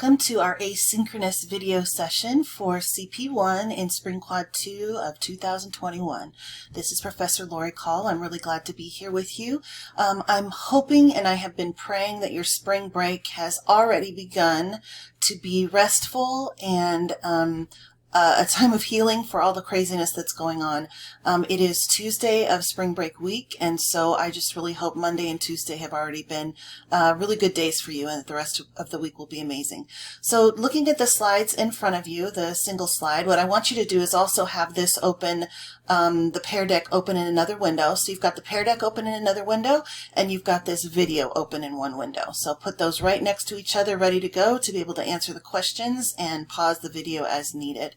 welcome to our asynchronous video session for CP1 in Spring Quad 2 of 2021. This is Professor Lori Call. I'm really glad to be here with you. I'm hoping and I have been praying that your spring break has already begun to be restful and a time of healing for all the craziness that's going on. It is Tuesday of spring break week, and so I just really hope Monday and Tuesday have already been really good days for you, and that the rest of the week will be amazing. So looking at the slides in front of you, the single slide, what I want you to do is also have this open, the Pear Deck open in another window. So you've got the Pear Deck open in another window, and you've got this video open in one window. So put those right next to each other, ready to go to be able to answer the questions and pause the video as needed.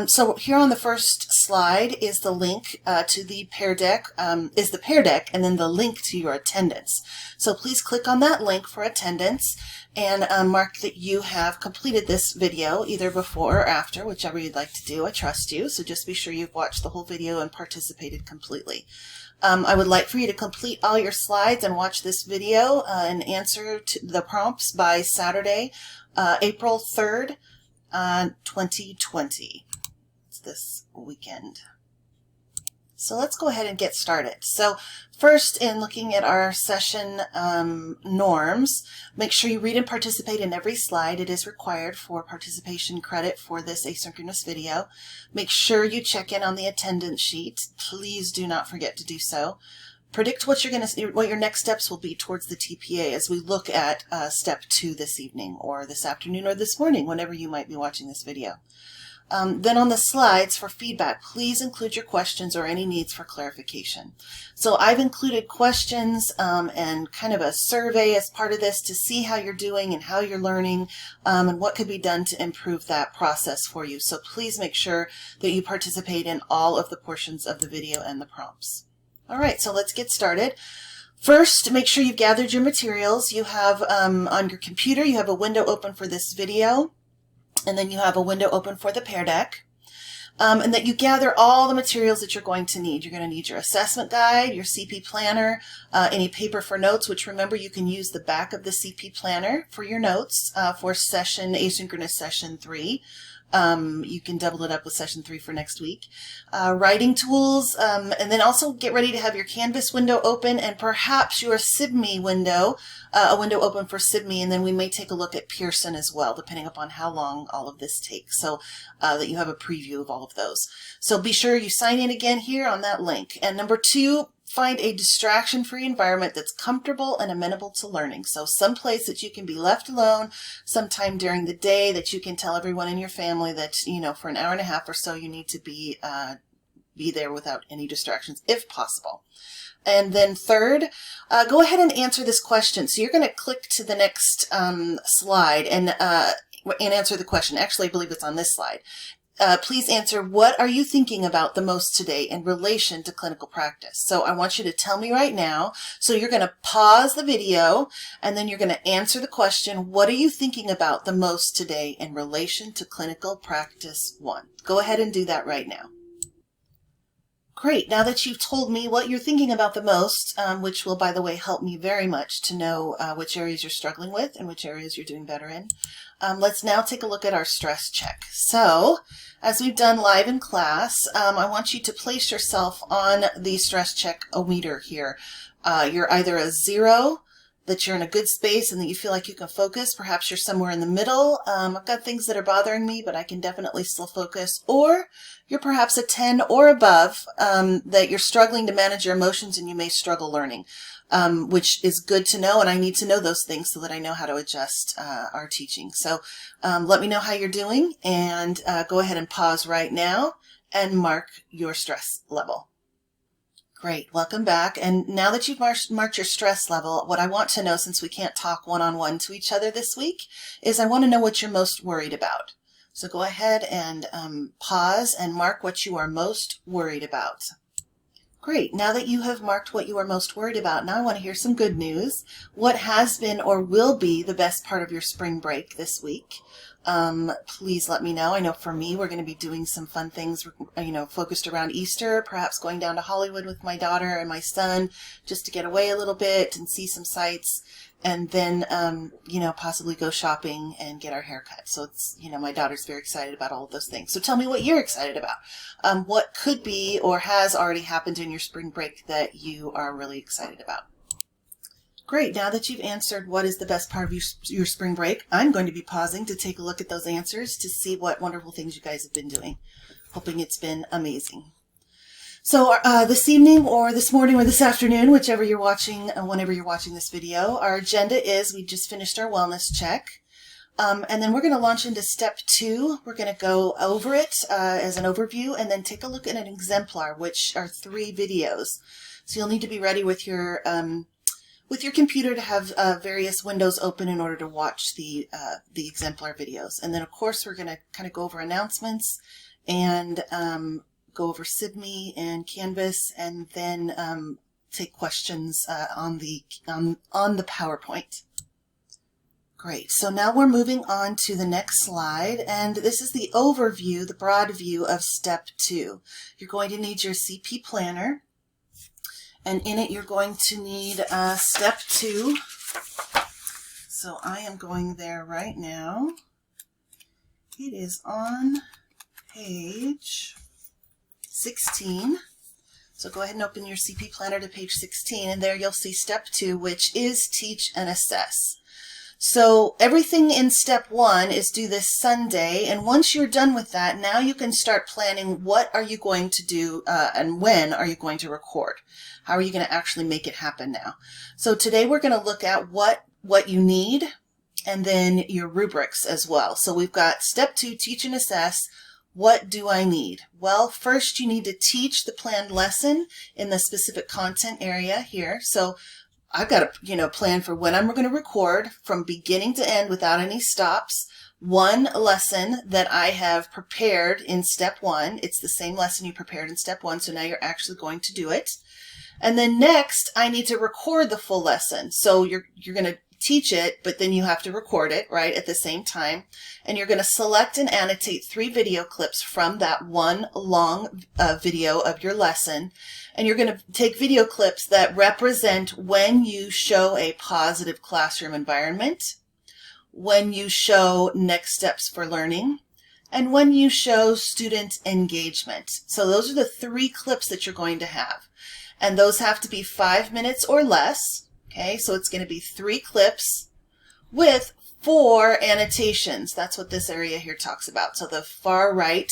So here on the first slide is the link to the Pear Deck, and then the link to your attendance. So please click on that link for attendance and mark that you have completed this video either before or after, whichever you'd like to do. I trust you, so just be sure you've watched the whole video and participated completely. I would like for you to complete all your slides and watch this video and answer to the prompts by Saturday, April 3rd, 2020. It's this weekend. So let's go ahead and get started. So first, in looking at our session norms, make sure you read and participate in every slide. It is required for participation credit for this asynchronous video. Make sure you check in on the attendance sheet. Please do not forget to do so. Predict what your next steps will be towards the TPA as we look at step 2 this evening or this afternoon or this morning, whenever you might be watching this video. Then on the slides for feedback, please include your questions or any needs for clarification. So I've included questions and kind of a survey as part of this to see how you're doing and how you're learning and what could be done to improve that process for you. So please make sure that you participate in all of the portions of the video and the prompts. All right, so let's get started. First, make sure you've gathered your materials. You have on your computer, you have a window open for this video, and then you have a window open for the Pear Deck, and that you gather all the materials that you're going to need. You're going to need your assessment guide, your CP planner, any paper for notes, which remember you can use the back of the CP planner for your notes for asynchronous session 3. You can double it up with session 3 for next week. Writing tools, and then also get ready to have your Canvas window open and perhaps your SIBME window, a window open for SIBME, and then we may take a look at Pearson as well, depending upon how long all of this takes, so that you have a preview of all of those. So be sure you sign in again here on that link. And number 2, find a distraction-free environment that's comfortable and amenable to learning. So some place that you can be left alone sometime during the day, that you can tell everyone in your family that, you know, for an hour and a half or so you need to be there without any distractions if possible. And then third, go ahead and answer this question. So you're going to click to the next slide and answer the question. Actually, I believe it's on this slide. Please answer, what are you thinking about the most today in relation to clinical practice? So I want you to tell me right now. So you're going to pause the video and then you're going to answer the question, what are you thinking about the most today in relation to clinical practice 1? Go ahead and do that right now. Great. Now that you've told me what you're thinking about the most, which will, by the way, help me very much to know which areas you're struggling with and which areas you're doing better in, let's now take a look at our stress check. So, as we've done live in class, I want you to place yourself on the stress check-o-meter here. You're either a 0, that you're in a good space and that you feel like you can focus. Perhaps you're somewhere in the middle. I've got things that are bothering me, but I can definitely still focus. Or you're perhaps a 10 or above, that you're struggling to manage your emotions and you may struggle learning, which is good to know. And I need to know those things so that I know how to adjust our teaching. So let me know how you're doing, and go ahead and pause right now and mark your stress level. Great, welcome back. And now that you've marked your stress level, what I want to know, since we can't talk one-on-one to each other this week, is I want to know what you're most worried about. So go ahead and pause and mark what you are most worried about. Great, now that you have marked what you are most worried about, now I want to hear some good news. What has been or will be the best part of your spring break this week? Please let me know. I know for me, we're going to be doing some fun things, you know, focused around Easter, perhaps going down to Hollywood with my daughter and my son just to get away a little bit and see some sights. and then, you know, possibly go shopping and get our hair cut. So it's, you know, my daughter's very excited about all of those things. So tell me what you're excited about. What could be or has already happened in your spring break that you are really excited about. Great. Now that you've answered what is the best part of your spring break, I'm going to be pausing to take a look at those answers to see what wonderful things you guys have been doing. Hoping it's been amazing. So this evening or this morning or this afternoon, whichever you're watching, whenever you're watching this video, our agenda is we just finished our wellness check. And then we're going to launch into step 2. We're going to go over it as an overview and then take a look at an exemplar, which are 3 videos. So you'll need to be ready with your computer to have various windows open in order to watch the exemplar videos. And then, of course, we're going to kind of go over announcements and go over SIBME and Canvas, and then take questions on the PowerPoint. Great. So now we're moving on to the next slide, and this is the overview, the broad view of step 2. You're going to need your CP planner, and in it you're going to need step 2. So I am going there right now. It is on page 16. So go ahead and open your CP planner to page 16, and there you'll see step 2, which is teach and assess. So everything in step 1 is due this Sunday, and once you're done with that, now you can start planning what are you going to do and when are you going to record. How are you going to actually make it happen now? So today we're going to look at what you need and then your rubrics as well. So we've got step 2, teach and assess. What do I need? Well, first you need to teach the planned lesson in the specific content area here. So I've got to, plan for when I'm going to record from beginning to end without any stops. One lesson that I have prepared in step 1. It's the same lesson you prepared in step 1, so now you're actually going to do it. And then next, I need to record the full lesson. So you're going to teach it, but then you have to record it, right, at the same time. And you're going to select and annotate 3 video clips from that one long video of your lesson. And you're going to take video clips that represent when you show a positive classroom environment, when you show next steps for learning, and when you show student engagement. So those are the 3 clips that you're going to have. And those have to be 5 minutes or less. Okay, so it's going to be 3 clips with 4 annotations. That's what this area here talks about. So the far right,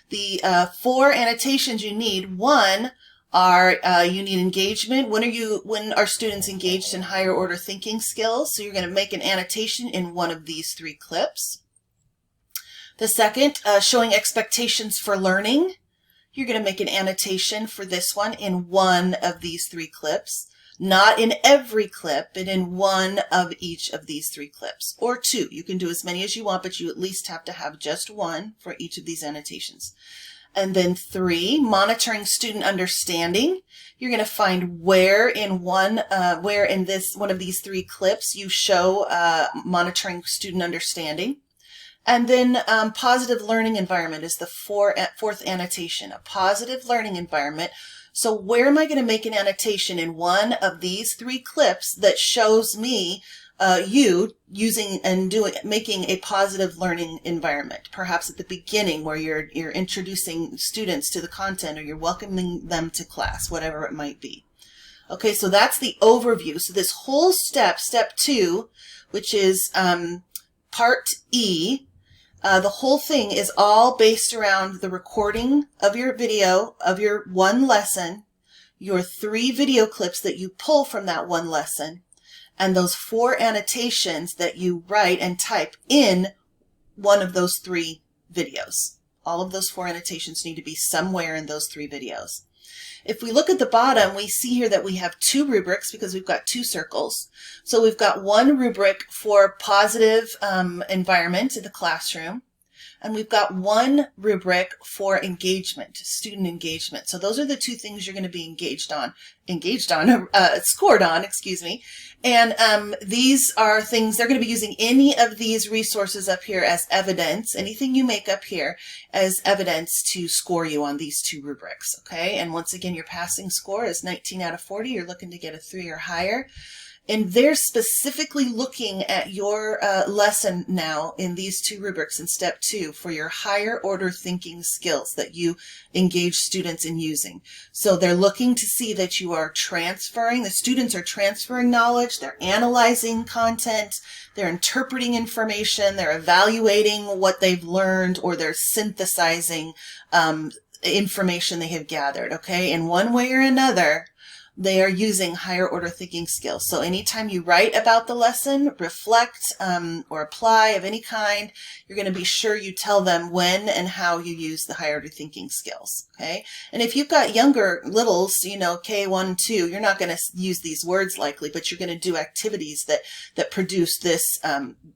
the 4 annotations you need. 1 are you need engagement. When are students engaged in higher order thinking skills? So you're going to make an annotation in one of these 3 clips. The second, showing expectations for learning. You're going to make an annotation for this one in one of these 3 clips. Not in every clip, but in one of each of these 3 clips. Or 2. You can do as many as you want, but you at least have to have just 1 for each of these annotations. And then 3, monitoring student understanding. You're going to find where in one of these 3 clips you show monitoring student understanding. And then positive learning environment is the 4th annotation. A positive learning environment. So where am I going to make an annotation in one of these 3 clips that shows me you using and making a positive learning environment? Perhaps at the beginning where you're introducing students to the content or you're welcoming them to class, whatever it might be. Okay, so that's the overview. So this whole step 2, which is part E, the whole thing is all based around the recording of your video of your one lesson, your 3 video clips that you pull from that one lesson, and those 4 annotations that you write and type in one of those 3 videos. All of those 4 annotations need to be somewhere in those 3 videos. If we look at the bottom, we see here that we have 2 rubrics because we've got 2 circles. So we've got one rubric for positive environment in the classroom, and we've got one rubric for engagement, student engagement. So those are the 2 things you're going to be scored on, excuse me. And these are things, they're going to be using any of these resources up here as evidence, anything you make up here as evidence to score you on these 2 rubrics, okay? And once again, your passing score is 19 out of 40. You're looking to get a 3 or higher. And they're specifically looking at your lesson now in these two rubrics in step 2 for your higher order thinking skills that you engage students in using. So they're looking to see that you are transferring, the students are transferring knowledge, they're analyzing content, they're interpreting information, they're evaluating what they've learned, or they're synthesizing information they have gathered, okay? In one way or another, they are using higher order thinking skills. So anytime you write about the lesson, reflect, or apply of any kind, you're going to be sure you tell them when and how you use the higher order thinking skills. Okay. And if you've got younger littles, you know, K1, 2, you're not going to use these words likely, but you're going to do activities that produce this,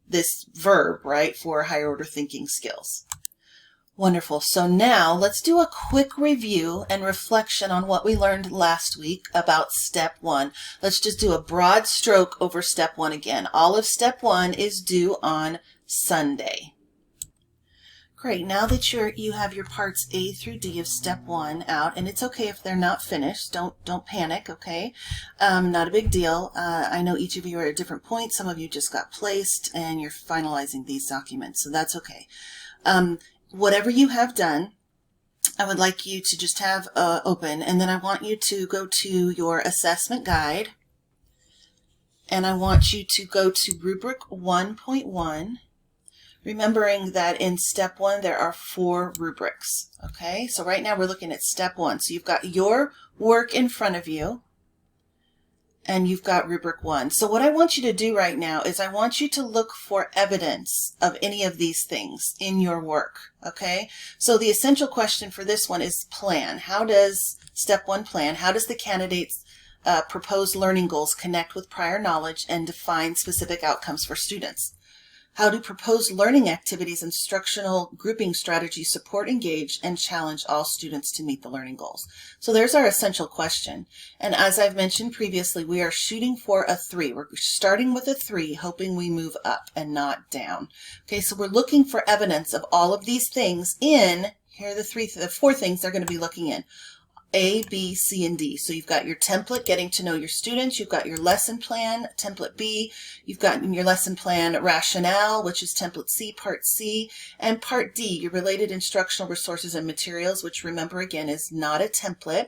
this verb, right, for higher order thinking skills. Wonderful. So now let's do a quick review and reflection on what we learned last week about step 1. Let's just do a broad stroke over step 1 again. All of step 1 is due on Sunday. Great. Now that you have your parts A through D of step 1 out, and it's okay if they're not finished. Don't panic, okay? Not a big deal. I know each of you are at different points. Some of you just got placed and you're finalizing these documents, so that's okay. Whatever you have done, I would like you to just have open, and then I want you to go to your assessment guide, and I want you to go to rubric 1.1, remembering that in step 1 there are 4 rubrics, okay? So right now we're looking at step 1. So you've got your work in front of you, and you've got rubric 1. So what I want you to do right now is I want you to look for evidence of any of these things in your work, okay? So the essential question for this one is plan. How does step 1 plan? How does the candidate's proposed learning goals connect with prior knowledge and define specific outcomes for students? How do proposed learning activities, instructional grouping strategies support, engage, and challenge all students to meet the learning goals? So there's our essential question. And as I've mentioned previously, we are shooting for a 3. We're starting with a 3, hoping we move up and not down. Okay, so we're looking for evidence of all of these things in, here are the 4 things they're going to be looking in. A, B, C, and D. So you've got your template, getting to know your students. You've got your lesson plan, template B. You've got your lesson plan rationale, which is template C, part C. And part D, your related instructional resources and materials, which remember again is not a template.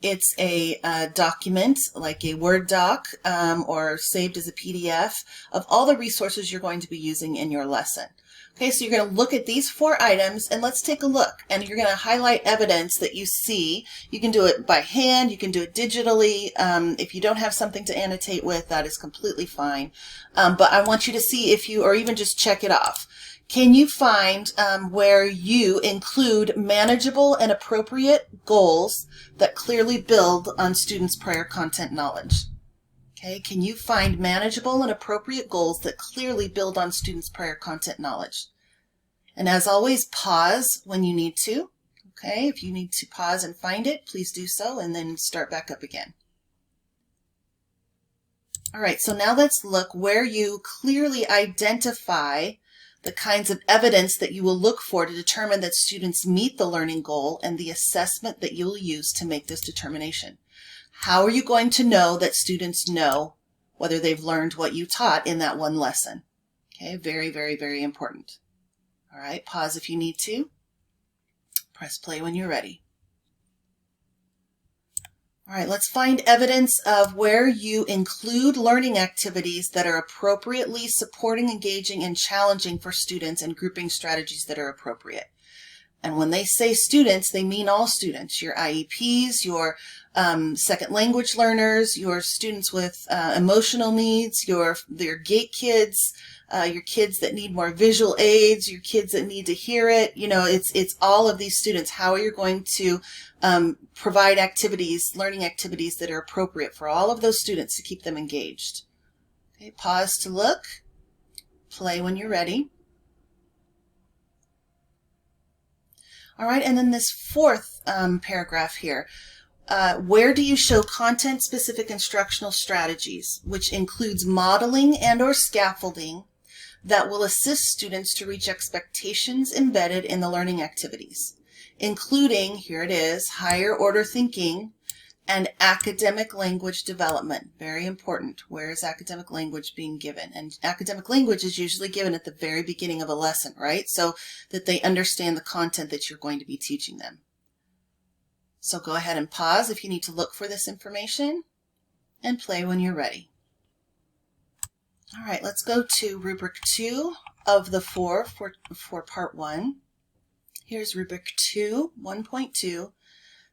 It's a document, like a Word doc or saved as a PDF of all the resources you're going to be using in your lesson. Okay, so you're going to look at these 4 items, and let's take a look. And you're going to highlight evidence that you see. You can do it by hand. You can do it digitally. If you don't have something to annotate with, that is completely fine. But I want you to see if you, or even just check it off. Can you find where you include manageable and appropriate goals that clearly build on students' prior content knowledge? Okay, can you find manageable and appropriate goals that clearly build on students' prior content knowledge? And as always, pause when you need to. Okay, if you need to pause and find it, please do so, and then start back up again. All right, so now let's look where you clearly identify the kinds of evidence that you will look for to determine that students meet the learning goal and the assessment that you'll use to make this determination. How are you going to know that students know whether they've learned what you taught in that one lesson? Okay, very, very, very important. All right, pause if you need to. Press play when you're ready. All right, let's find evidence of where you include learning activities that are appropriately supporting, engaging, and challenging for students, and grouping strategies that are appropriate. And when they say students, they mean all students, your IEPs, your second language learners, your students with emotional needs, your gate kids, your kids that need more visual aids, your kids that need to hear it. You know, it's all of these students. How are you going to provide activities, learning activities that are appropriate for all of those students to keep them engaged? Okay, pause to look. Play when you're ready. All right, and then this 4th paragraph here. Where do you show content-specific instructional strategies, which includes modeling and or scaffolding that will assist students to reach expectations embedded in the learning activities, including, here it is, higher order thinking and academic language development. Very important. Where is academic language being given? And academic language is usually given at the very beginning of a lesson, right? So that they understand the content that you're going to be teaching them. So go ahead and pause if you need to look for this information, and play when you're ready. All right, let's go to rubric 2 of the 4 for part 1. Here's rubric 2, 1.2.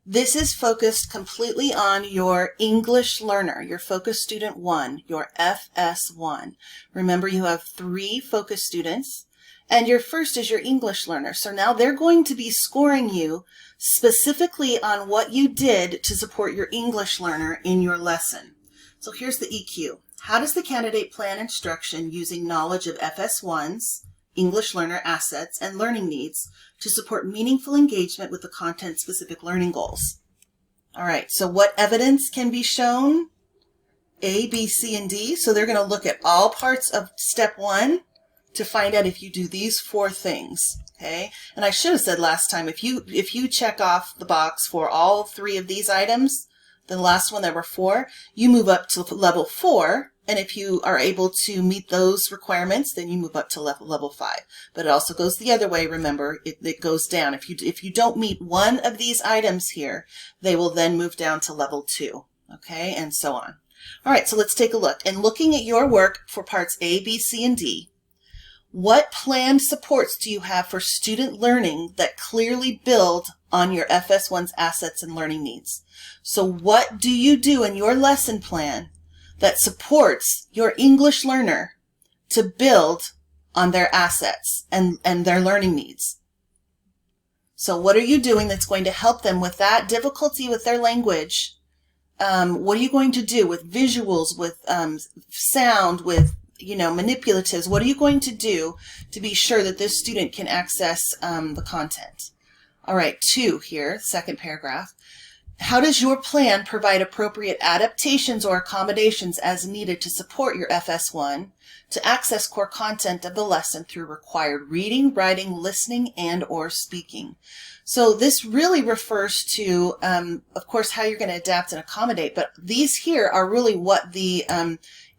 This is focused completely on your English learner, your focus student 1, your FS1. Remember, you have 3 focus students, and your first is your English learner. So now they're going to be scoring you specifically on what you did to support your English learner in your lesson. So here's the EQ. How does the candidate plan instruction using knowledge of FS1's English learner assets and learning needs to support meaningful engagement with the content-specific learning goals? All right, so what evidence can be shown? A, B, C, and D. So they're going to look at all parts of step 1 to find out if you do these 4 things, okay? And I should have said last time, if you check off the box for all 3 of these items, the last one there were 4, you move up to level 4. And if you are able to meet those requirements, then you move up to level 5. But it also goes the other way. Remember, it goes down. If you don't meet one of these items here, they will then move down to level 2. Okay, and so on. All right, so let's take a look. And looking at your work for parts A, B, C, and D, what planned supports do you have for student learning that clearly build on your FS1's assets and learning needs? So what do you do in your lesson plan that supports your English learner to build on their assets and their learning needs? So what are you doing that's going to help them with that difficulty with their language? What are you going to do with visuals, with sound, with manipulatives? What are you going to do to be sure that this student can access the content? All right, 2 here, second paragraph. How does your plan provide appropriate adaptations or accommodations as needed to support your FS1 to access core content of the lesson through required reading, writing, listening, and or speaking? So this really refers to, of course, how you're going to adapt and accommodate, but these here are really what the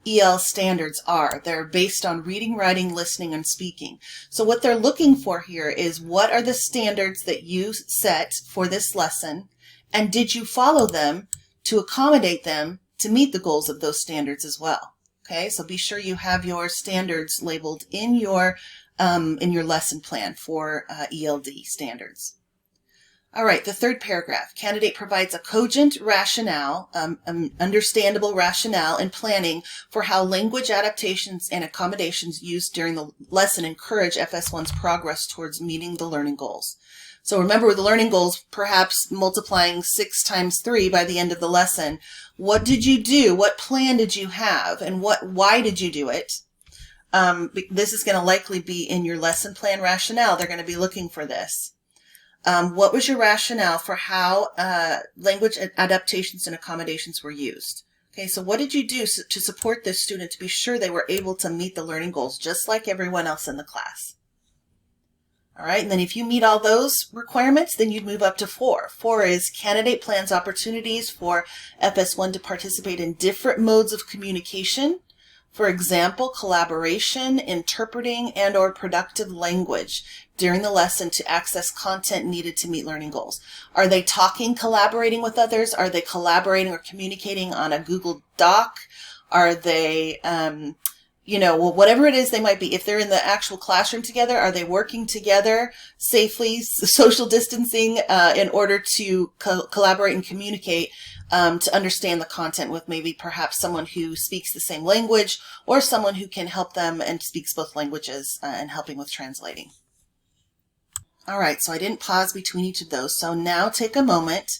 EL standards are. They're based on reading, writing, listening, and speaking. So what they're looking for here is what are the standards that you set for this lesson, and did you follow them to accommodate them to meet the goals of those standards as well? Okay, so be sure you have your standards labeled in your lesson plan for ELD standards. All right, the third paragraph. Candidate provides a cogent rationale, understandable rationale and planning for how language adaptations and accommodations used during the lesson encourage FS1's progress towards meeting the learning goals. So remember, with the learning goals, perhaps multiplying 6 times 3 by the end of the lesson. What did you do? What plan did you have? And why did you do it? This is going to likely be in your lesson plan rationale. They're going to be looking for this. What was your rationale for how language adaptations and accommodations were used? Okay, so what did you do to support this student to be sure they were able to meet the learning goals just like everyone else in the class? All right, and then if you meet all those requirements, then you'd move up to 4. 4 is candidate plans opportunities for FS1 to participate in different modes of communication. For example, collaboration, interpreting, and or productive language during the lesson to access content needed to meet learning goals. Are they talking, collaborating with others? Are they collaborating or communicating on a Google Doc? Are they, whatever it is they might be. If they're in the actual classroom together, are they working together safely, social distancing, in order to collaborate and communicate to understand the content with maybe perhaps someone who speaks the same language or someone who can help them and speaks both languages and helping with translating. All right, so I didn't pause between each of those. So now take a moment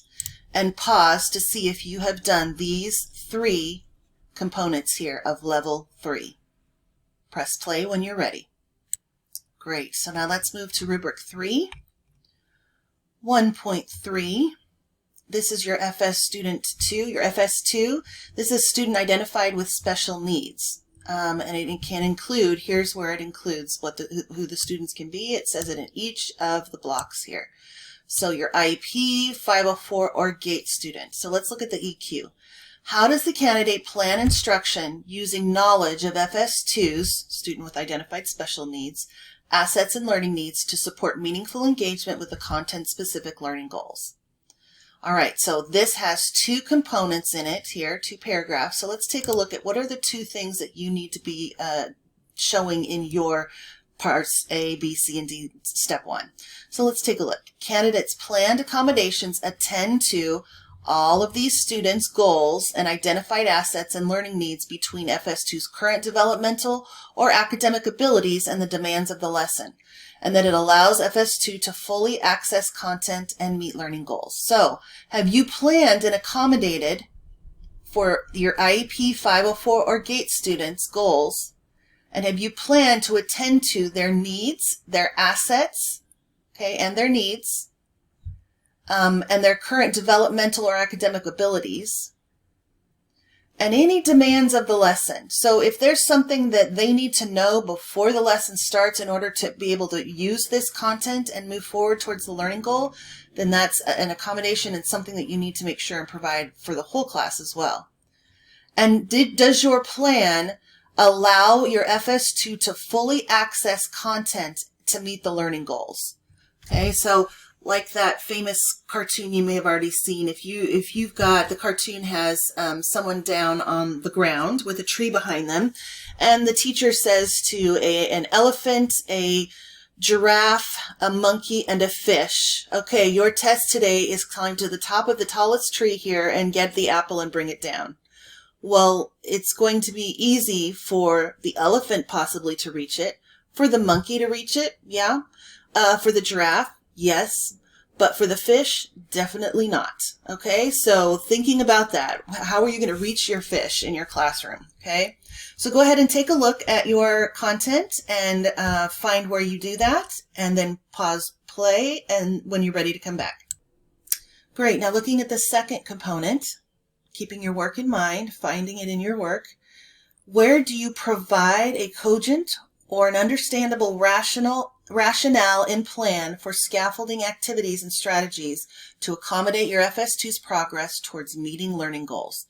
and pause to see if you have done these 3 components here of level 3. Press play when you're ready. Great, so now let's move to rubric 3. 1.3. This is your FS student 2, your FS2. This is student identified with special needs. and it can include, here's where it includes who the students can be. It says it in each of the blocks here. So your IEP, 504, or GATE student. So let's look at the EQ. How does the candidate plan instruction using knowledge of FS2's, student with identified special needs, assets and learning needs to support meaningful engagement with the content-specific learning goals? All right, so this has two components in it here, two paragraphs. So let's take a look at what are the two things that you need to be showing in your parts A, B, C, and D, step 1. So let's take a look. Candidates' planned accommodations attend to all of these students' goals and identified assets and learning needs between FS2's current developmental or academic abilities and the demands of the lesson, and that it allows FS2 to fully access content and meet learning goals. So, have you planned and accommodated for your IEP 504 or GATE students' goals, and have you planned to attend to their needs, their assets, okay, and their needs, and their current developmental or academic abilities, and any demands of the lesson? So if there's something that they need to know before the lesson starts in order to be able to use this content and move forward towards the learning goal, then that's an accommodation and something that you need to make sure and provide for the whole class as well. And does your plan allow your FS2 to fully access content to meet the learning goals? Okay, so like that famous cartoon you may have already seen, if you've got, the cartoon has someone down on the ground with a tree behind them, and the teacher says to an elephant, a giraffe, a monkey, and a fish, okay, your test today is climb to the top of the tallest tree here and get the apple and bring it down. Well, it's going to be easy for the elephant possibly to reach it, for the monkey to reach it, yeah, for the giraffe, yes, but for the fish, definitely not. Okay, so thinking about that, how are you going to reach your fish in your classroom? Okay, so go ahead and take a look at your content and find where you do that, and then pause play and when you're ready to come back. Great, now looking at the second component, keeping your work in mind, finding it in your work, where do you provide a cogent or an understandable rationale and plan for scaffolding activities and strategies to accommodate your FS2's progress towards meeting learning goals?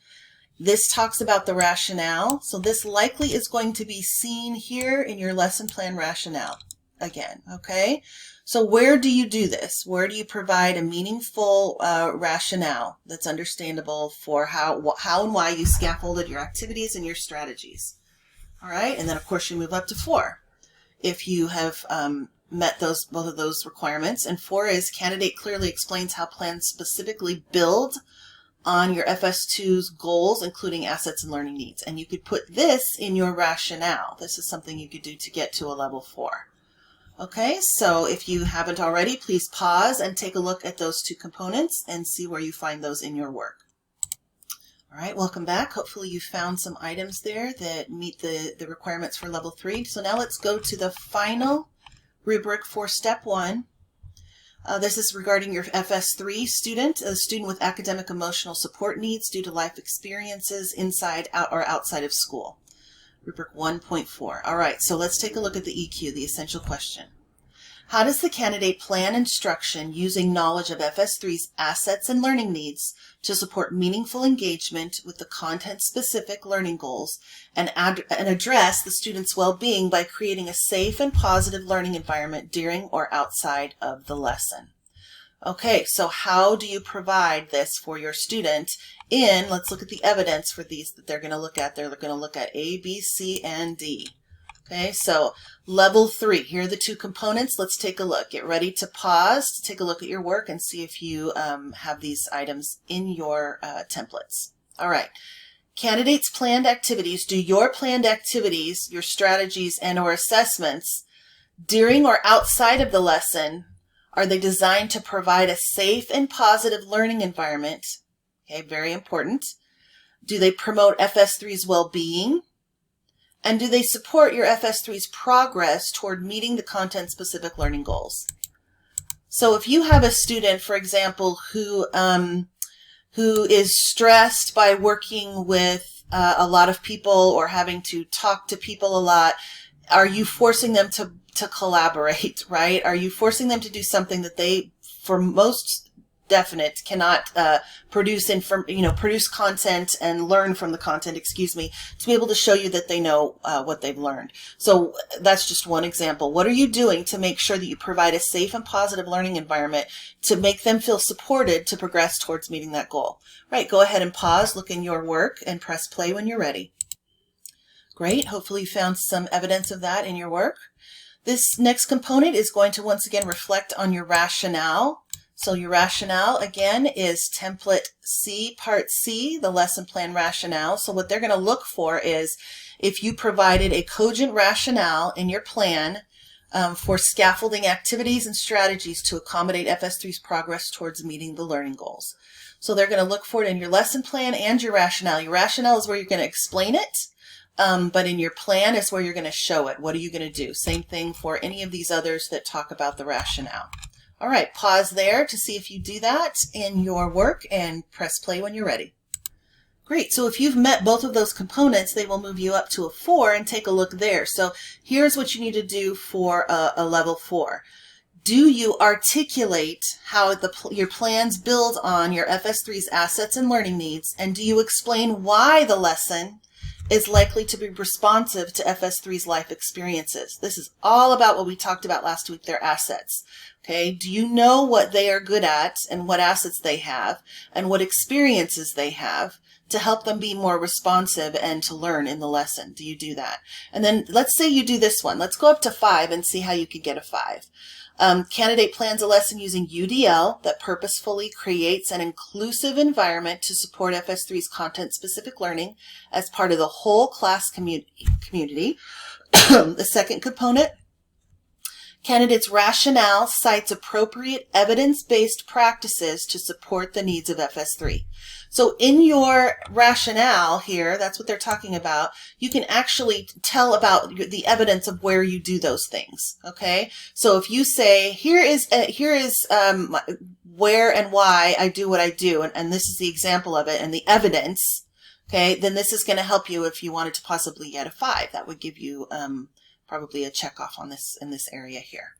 This talks about the rationale, so this likely is going to be seen here in your lesson plan rationale again, okay? So where do you do this? Where do you provide a meaningful rationale that's understandable for how and why you scaffolded your activities and your strategies? All right, and then of course you move up to 4. If you have met both of those requirements. And 4 is candidate clearly explains how plans specifically build on your FS2's goals, including assets and learning needs. And you could put this in your rationale. This is something you could do to get to a level 4. Okay, so if you haven't already, please pause and take a look at those two components and see where you find those in your work. All right, welcome back. Hopefully you found some items there that meet the requirements for level 3. So now let's go to the final rubric for step 1. This is regarding your FS3 student, a student with academic emotional support needs due to life experiences inside or outside of school. Rubric 1.4. All right, so let's take a look at the EQ, the essential question. How does the candidate plan instruction using knowledge of FS3's assets and learning needs to support meaningful engagement with the content-specific learning goals and address the student's well-being by creating a safe and positive learning environment during or outside of the lesson? Okay, so how do you provide this for your student in, let's look at the evidence for these that they're going to look at. They're going to look at A, B, C, and D. Okay, so level 3, here are the two components. Let's take a look. Get ready to pause, take a look at your work and see if you have these items in your templates. All right, candidates' planned activities. Do your planned activities, your strategies and or assessments during or outside of the lesson, are they designed to provide a safe and positive learning environment? Okay, very important. Do they promote FS3's well-being? And do they support your FS3's progress toward meeting the content-specific learning goals? So if you have a student, for example, who is stressed by working with a lot of people or having to talk to people a lot, are you forcing them to collaborate, right? Are you forcing them to do something that they, for most definite, cannot produce content and learn from the content, to be able to show you that they know what they've learned. So that's just one example. What are you doing to make sure that you provide a safe and positive learning environment to make them feel supported to progress towards meeting that goal? Right, go ahead and pause, look in your work, and press play when you're ready. Great, hopefully you found some evidence of that in your work. This next component is going to once again reflect on your rationale. So your rationale, again, is template C, part C, the lesson plan rationale. So what they're going to look for is if you provided a cogent rationale in your plan for scaffolding activities and strategies to accommodate FS3's progress towards meeting the learning goals. So they're going to look for it in your lesson plan and your rationale. Your rationale is where you're going to explain it, but in your plan is where you're going to show it. What are you going to do? Same thing for any of these others that talk about the rationale. All right, pause there to see if you do that in your work and press play when you're ready. Great, so if you've met both of those components, they will move you up to a 4 and take a look there. So here's what you need to do for a level 4. Do you articulate how your plans build on your FS3's assets and learning needs, and do you explain why the lesson is likely to be responsive to FS3's life experiences? This is all about what we talked about last week, their assets. Okay, do you know what they are good at and what assets they have and what experiences they have to help them be more responsive and to learn in the lesson? Do you do that? And then let's say you do this one. Let's go up to 5 and see how you could get a 5. Candidate plans a lesson using UDL that purposefully creates an inclusive environment to support FS3's content-specific learning as part of the whole class community. The second component, candidate's rationale cites appropriate evidence-based practices to support the needs of FS3. So in your rationale here, that's what they're talking about, you can actually tell about the evidence of where you do those things, okay? So if you say, here is where and why I do what I do, and this is the example of it and the evidence, okay, then this is going to help you if you wanted to possibly get a 5. That would give you probably a check off on this in this area here.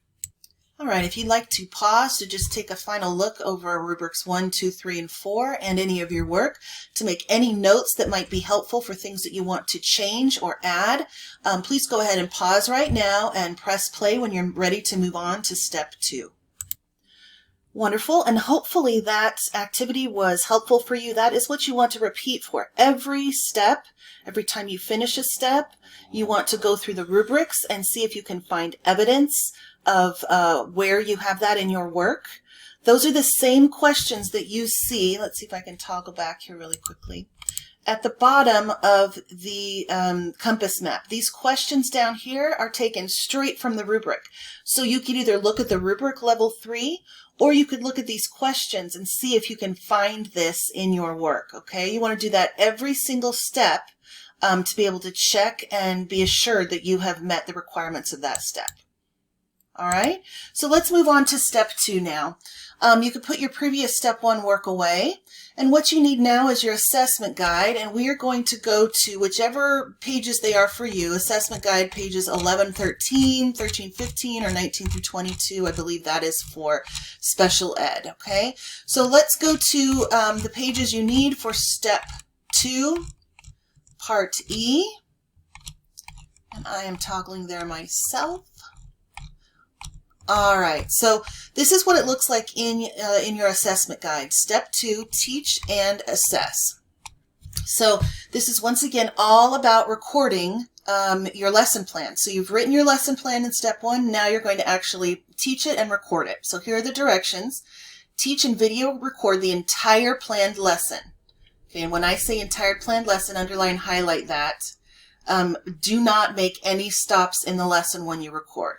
All right, if you'd like to pause to just take a final look over rubrics 1, 2, 3, and 4 and any of your work to make any notes that might be helpful for things that you want to change or add, please go ahead and pause right now and press play when you're ready to move on to step 2. Wonderful, and hopefully that activity was helpful for you. That is what you want to repeat for every step. Every time you finish a step, you want to go through the rubrics and see if you can find evidence of where you have that in your work. Those are the same questions that you see. Let's see if I can toggle back here really quickly. At the bottom of the compass map, these questions down here are taken straight from the rubric. So you could either look at the rubric level 3, or you could look at these questions and see if you can find this in your work, okay? You want to do that every single step to be able to check and be assured that you have met the requirements of that step. All right, so let's move on to step 2 now. You could put your previous step 1 work away, and what you need now is your assessment guide, and we are going to go to whichever pages they are for you. Assessment guide pages 11, 13, 13, 15, or 19 through 22. I believe that is for special ed, okay? So let's go to the pages you need for step 2, part E, and I am toggling there myself. All right, so this is what it looks like in your assessment guide. Step 2, teach and assess. So this is once again all about recording your lesson plan. So you've written your lesson plan in step 1. Now you're going to actually teach it and record it. So here are the directions. Teach and video record the entire planned lesson. Okay, and when I say entire planned lesson, underline, highlight that. Do not make any stops in the lesson when you record.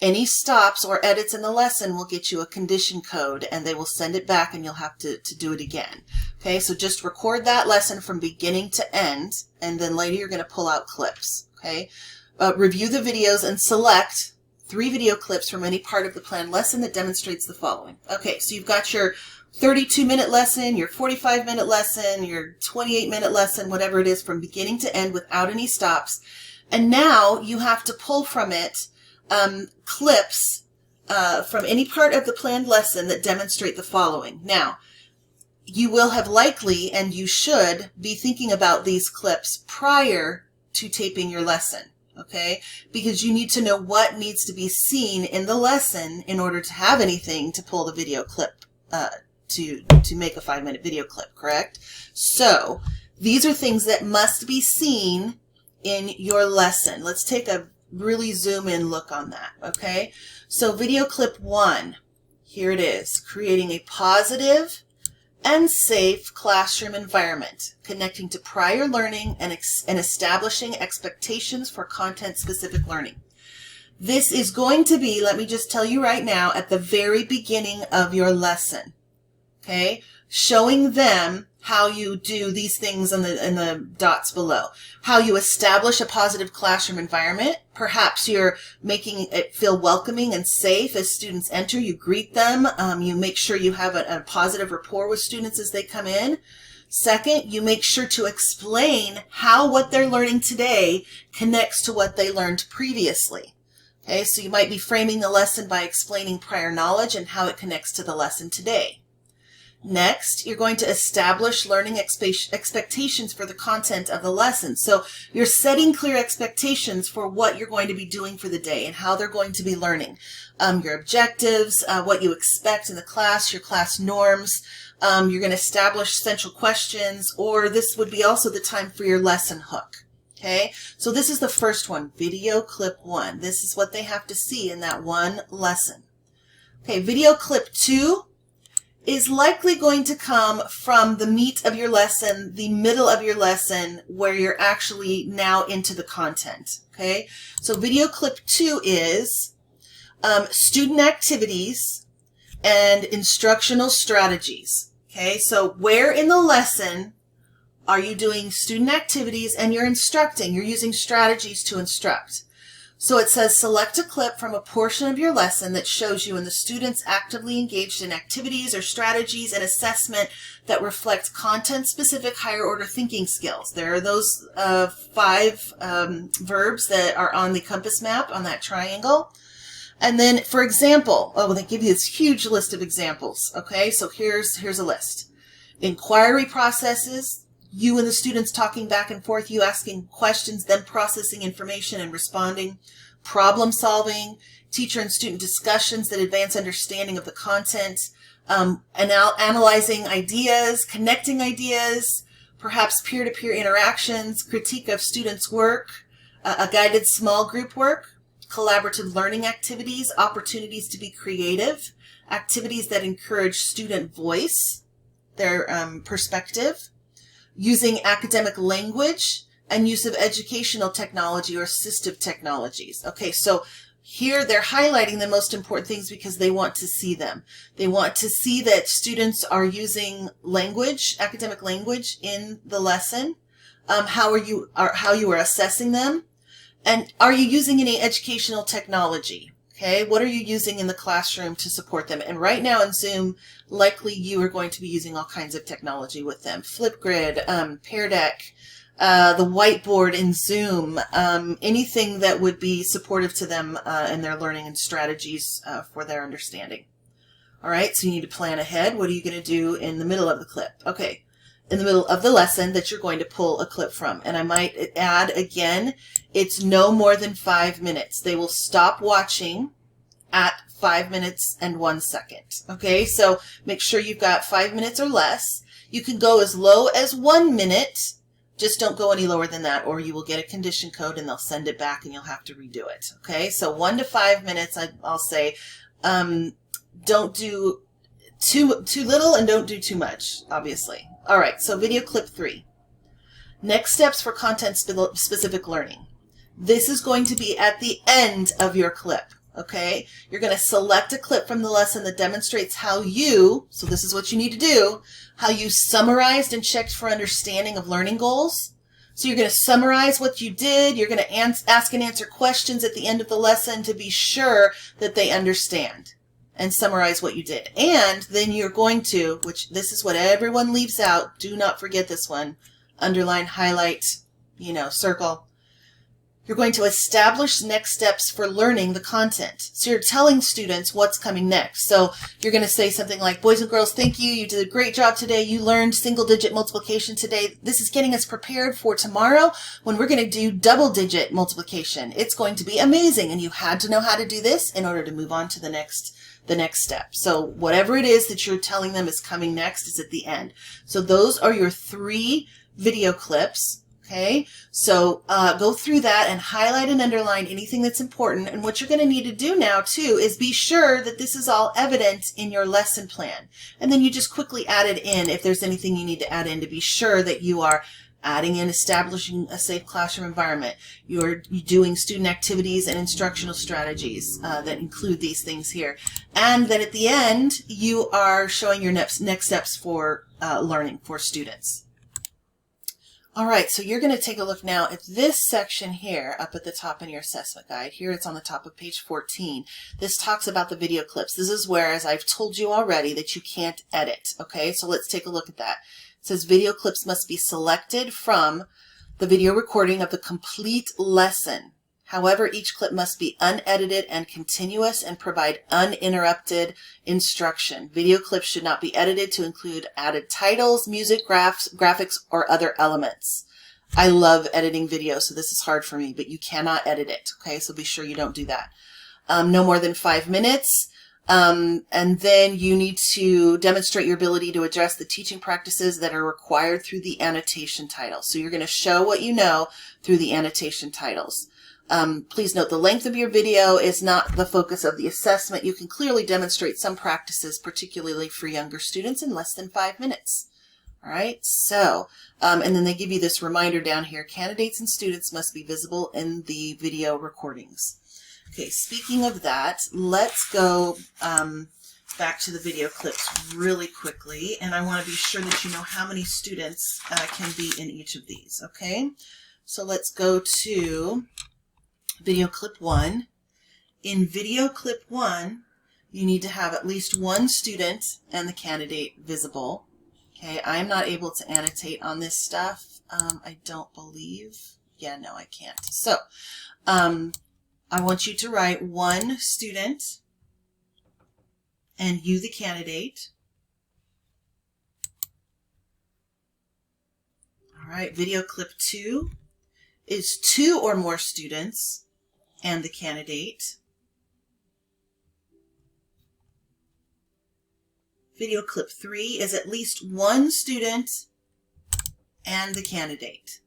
Any stops or edits in the lesson will get you a condition code, and they will send it back and you'll have to do it again. Okay, so just record that lesson from beginning to end, and then later you're going to pull out clips. Okay, review the videos and select 3 video clips from any part of the planned lesson that demonstrates the following. Okay, so you've got your 32-minute lesson, your 45-minute lesson, your 28-minute lesson, whatever it is, from beginning to end without any stops. And now you have to pull from it clips from any part of the planned lesson that demonstrate the following. Now, you will have likely, and you should, be thinking about these clips prior to taping your lesson, okay? Because you need to know what needs to be seen in the lesson in order to have anything to pull the video clip, to make a 5-minute video clip, correct? So, these are things that must be seen in your lesson. Let's take a really zoom in look on that, okay? So video clip 1, here it is, creating a positive and safe classroom environment, connecting to prior learning and establishing expectations for content-specific learning. This is going to be, let me just tell you right now, at the very beginning of your lesson, okay? Showing them how you do these things in the dots below. How you establish a positive classroom environment. Perhaps you're making it feel welcoming and safe as students enter. You greet them. You make sure you have a positive rapport with students as they come in. Second, you make sure to explain how what they're learning today connects to what they learned previously. Okay, so you might be framing the lesson by explaining prior knowledge and how it connects to the lesson today. Next, you're going to establish learning expectations for the content of the lesson. So you're setting clear expectations for what you're going to be doing for the day and how they're going to be learning. Your objectives, what you expect in the class, your class norms. You're going to establish central questions, or this would be also the time for your lesson hook. Okay, so this is the first one, video clip 1. This is what they have to see in that one lesson. Okay, video clip 2 is likely going to come from the meat of your lesson, the middle of your lesson, where you're actually now into the content. Okay, so video clip 2 is student activities and instructional strategies. Okay, so where in the lesson are you doing student activities and you're instructing? You're using strategies to instruct. So it says select a clip from a portion of your lesson that shows you and the students actively engaged in activities or strategies and assessment that reflect content-specific higher order thinking skills. There are those 5 verbs that are on the compass map on that triangle. And then, for example, they give you this huge list of examples. Okay, so here's a list. Inquiry processes, you and the students talking back and forth, you asking questions, them processing information and responding. Problem solving, teacher and student discussions that advance understanding of the content, analyzing ideas, connecting ideas, perhaps peer-to-peer interactions, critique of students' work, a guided small group work, collaborative learning activities, opportunities to be creative, activities that encourage student voice, their perspective, using academic language, and use of educational technology or assistive technologies. Okay, so here they're highlighting the most important things because they want to see them. They want to see that students are using language, academic language in the lesson, how you are assessing them, and are you using any educational technology? Okay, what are you using in the classroom to support them? And right now in Zoom, likely you are going to be using all kinds of technology with them. Flipgrid, Pear Deck, the whiteboard in Zoom, anything that would be supportive to them in their learning and strategies for their understanding. All right, so you need to plan ahead. What are you going to do in the middle of the clip? Okay, in the middle of the lesson that you're going to pull a clip from. And I might add again, it's no more than 5 minutes. They will stop watching at 5 minutes and 1 second. Okay, so make sure you've got 5 minutes or less. You can go as low as 1 minute. Just don't go any lower than that, or you will get a condition code and they'll send it back and you'll have to redo it. Okay, so 1 to 5 minutes, I'll say. Don't do too little and don't do too much, obviously. All right, so video clip 3. Next steps for content-specific learning. This is going to be at the end of your clip. Okay, you're going to select a clip from the lesson that demonstrates how you, so this is what you need to do, how you summarized and checked for understanding of learning goals. So you're going to summarize what you did. You're going to ask and answer questions at the end of the lesson to be sure that they understand. and summarize what you did. And then you're going to, which this is what everyone leaves out, do not forget this one, underline, highlight, circle. You're going to establish next steps for learning the content. So you're telling students what's coming next. So you're going to say something like, boys and girls, thank you. You did a great job today. You learned single-digit multiplication today. This is getting us prepared for tomorrow when we're going to do double-digit multiplication. It's going to be amazing. And you had to know how to do this in order to move on to the next step. So whatever it is that you're telling them is coming next is at the end. So those are your 3 video clips. Okay, so go through that and highlight and underline anything that's important. And what you're going to need to do now, too, is be sure that this is all evident in your lesson plan. And then you just quickly add it in if there's anything you need to add in to be sure that you are adding in establishing a safe classroom environment. You're doing student activities and instructional strategies that include these things here. And then at the end, you are showing your next steps for learning for students. All right, so you're going to take a look now at this section here up at the top in your assessment guide. Here it's on the top of page 14. This talks about the video clips. This is where, as I've told you already, that you can't edit. Okay, so let's take a look at that. It says video clips must be selected from the video recording of the complete lesson. However, each clip must be unedited and continuous and provide uninterrupted instruction. Video clips should not be edited to include added titles, music, graphics, or other elements. I love editing video, so this is hard for me, but you cannot edit it. Okay, so be sure you don't do that. No more than 5 minutes. And then you need to demonstrate your ability to address the teaching practices that are required through the annotation titles. So you're going to show what you know through the annotation titles. Please note the length of your video is not the focus of the assessment. You can clearly demonstrate some practices, particularly for younger students, in less than 5 minutes. All right, so, and then they give you this reminder down here, candidates and students must be visible in the video recordings. Okay, speaking of that, let's go back to the video clips really quickly, and I want to be sure that you know how many students can be in each of these, okay? So let's go to video clip 1. In video clip 1, you need to have at least 1 student and the candidate visible. Okay, I'm not able to annotate on this stuff. I don't believe. Yeah, no, I can't. So, I want you to write 1 student and you the candidate. All right, video clip 2 is 2 or more students and the candidate. Video clip 3 is at least 1 student and the candidate.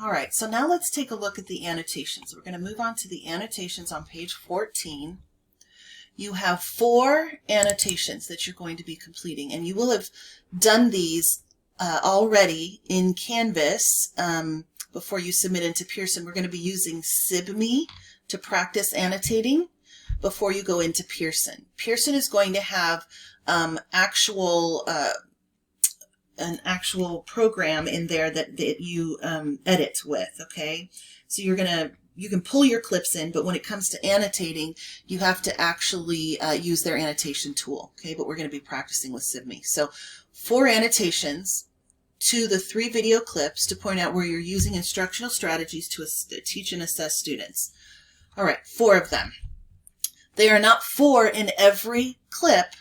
All right, so now let's take a look at the annotations. We're going to move on to the annotations on page 14. You have 4 annotations that you're going to be completing, and you will have done these already in Canvas before you submit into Pearson. We're going to be using SPQ1 to practice annotating before you go into Pearson. Pearson is going to have an actual program in there that you edit with, okay? So you can pull your clips in, but when it comes to annotating, you have to actually use their annotation tool, okay? But we're going to be practicing with SPQ1. So 4 annotations to the 3 video clips to point out where you're using instructional strategies to teach and assess students. All right, 4 of them. They are not 4 in every clip.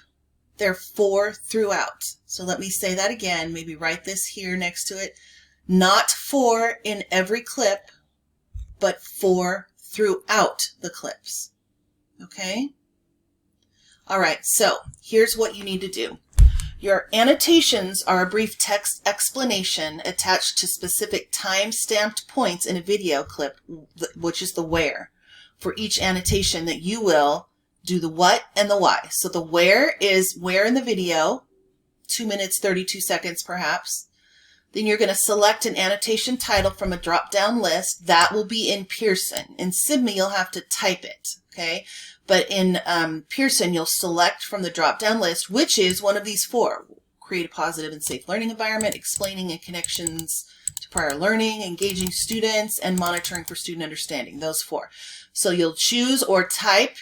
They're 4 throughout. So let me say that again. Maybe write this here next to it. Not 4 in every clip, but 4 throughout the clips. Okay? All right, so here's what you need to do. Your annotations are a brief text explanation attached to specific time-stamped points in a video clip, which is the where, for each annotation that you will do the what and the why. So the where is where in the video, 2 minutes, 32 seconds perhaps. Then you're going to select an annotation title from a drop-down list. That will be in Pearson. In SPQ1, you'll have to type it, okay? But in Pearson, you'll select from the drop-down list, which is one of these 4. create a positive and safe learning environment, explaining and connections to prior learning, engaging students, and monitoring for student understanding. Those 4. So you'll choose or type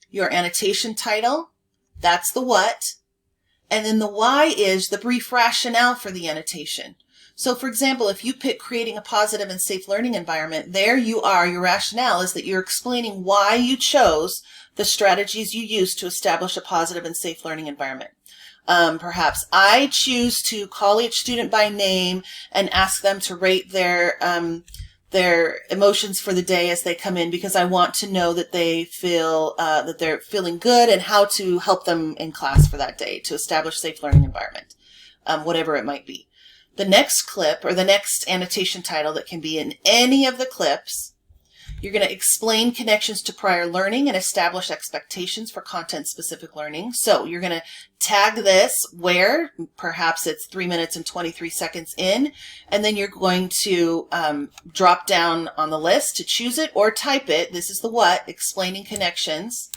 your annotation title. That's the what. And then the why is the brief rationale for the annotation. So for example, if you pick creating a positive and safe learning environment, there you are. Your rationale is that you're explaining why you chose the strategies you use to establish a positive and safe learning environment. Perhaps I choose to call each student by name and ask them to rate their emotions for the day as they come in, because I want to know that they feel that they're feeling good and how to help them in class for that day to establish safe learning environment, whatever it might be. The next clip or the next annotation title that can be in any of the clips, you're going to explain connections to prior learning and establish expectations for content-specific learning. So you're going to tag this where, perhaps it's 3 minutes and 23 seconds in, and then you're going to drop down on the list to choose it or type it. This is the what, explaining connections.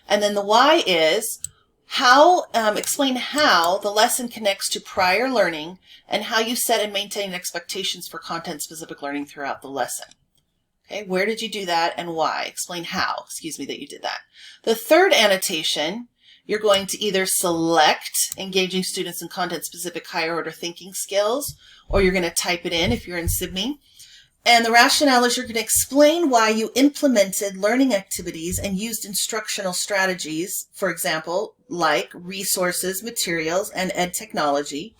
And then the why is how, explain how the lesson connects to prior learning and how you set and maintain expectations for content-specific learning throughout the lesson. Okay, where did you do that and why? Explain how, that you did that. The third annotation, you're going to either select engaging students in content-specific higher order thinking skills, or you're going to type it in if you're in SIBME. And the rationale is you're going to explain why you implemented learning activities and used instructional strategies, for example, like resources, materials, and ed technology.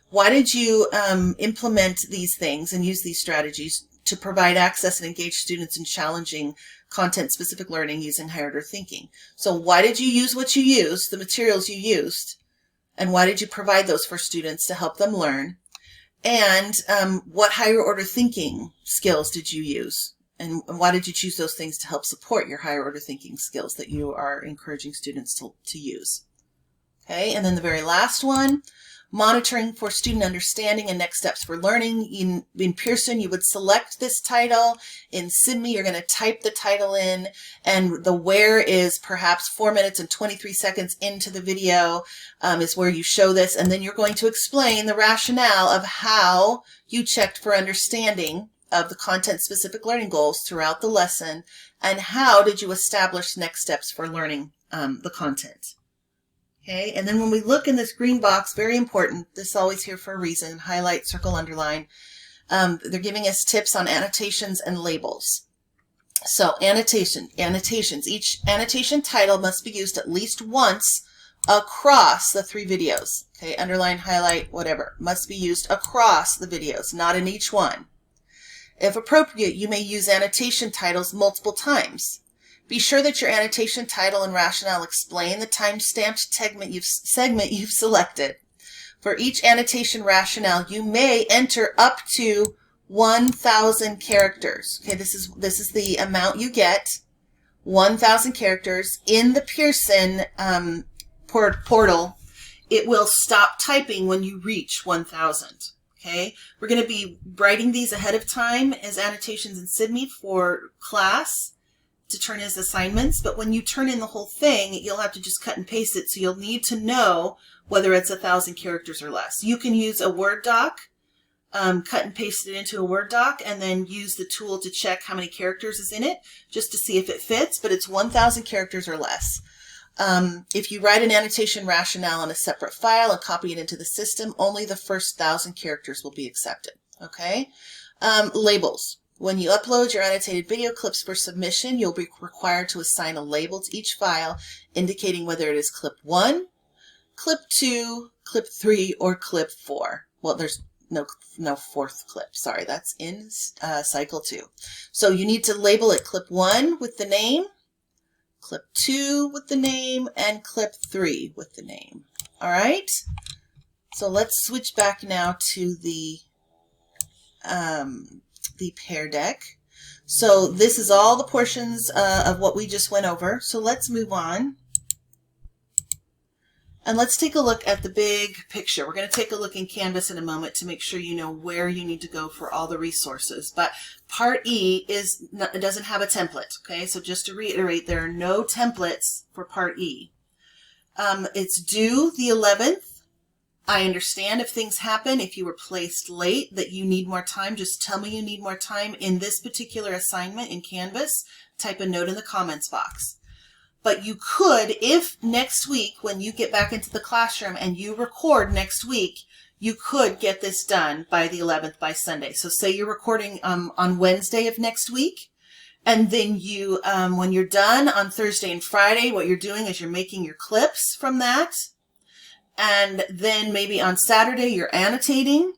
Why did you implement these things and use these strategies to provide access and engage students in challenging content-specific learning using higher order thinking? So why did you use what you used, the materials you used, and why did you provide those for students to help them learn? And what higher order thinking skills did you use? And why did you choose those things to help support your higher order thinking skills that you are encouraging students to use? Okay, and then the very last one, monitoring for student understanding and next steps for learning. In Pearson, you would select this title. In SIBME, you're going to type the title in, and the where is perhaps 4 minutes and 23 seconds into the video is where you show this, and then you're going to explain the rationale of how you checked for understanding of the content-specific learning goals throughout the lesson, and how did you establish next steps for learning the content. Okay, and then when we look in this green box, very important, this is always here for a reason, highlight, circle, underline. They're giving us tips on annotations and labels. So annotations. Each annotation title must be used at least once across the 3 videos. Okay, underline, highlight, whatever. Must be used across the videos, not in each one. If appropriate, you may use annotation titles multiple times. Be sure that your annotation title and rationale explain the time-stamped segment you've selected. For each annotation rationale, you may enter up to 1,000 characters. Okay, this is the amount you get, 1,000 characters. In the Pearson portal, it will stop typing when you reach 1,000. Okay, we're going to be writing these ahead of time as annotations in SIBME for class to turn as assignments, but when you turn in the whole thing, you'll have to just cut and paste it, so you'll need to know whether it's 1,000 characters or less. You can use a Word doc, cut and paste it into a Word doc, and then use the tool to check how many characters is in it, just to see if it fits, but it's 1,000 characters or less. If you write an annotation rationale in a separate file and copy it into the system, only the first 1,000 characters will be accepted. Okay? Labels. When you upload your annotated video clips for submission, you'll be required to assign a label to each file indicating whether it is clip 1, clip 2, clip 3, or clip 4. Well, there's no fourth clip. Sorry, that's in cycle 2. So you need to label it clip 1 with the name, clip 2 with the name, and clip 3 with the name. All right? So let's switch back now to the Pear Deck. So this is all the portions of what we just went over. So let's move on. And let's take a look at the big picture. We're going to take a look in Canvas in a moment to make sure you know where you need to go for all the resources. But Part E doesn't have a template. Okay, so just to reiterate, there are no templates for Part E. It's due the 11th I understand if things happen, if you were placed late, that you need more time, just tell me you need more time in this particular assignment in Canvas. Type a note in the comments box. But you could, if next week when you get back into the classroom and you record next week, you could get this done by the 11th by Sunday. So say you're recording on Wednesday of next week, and then you, when you're done on Thursday and Friday, what you're doing is you're making your clips from that. And then maybe on Saturday, you're annotating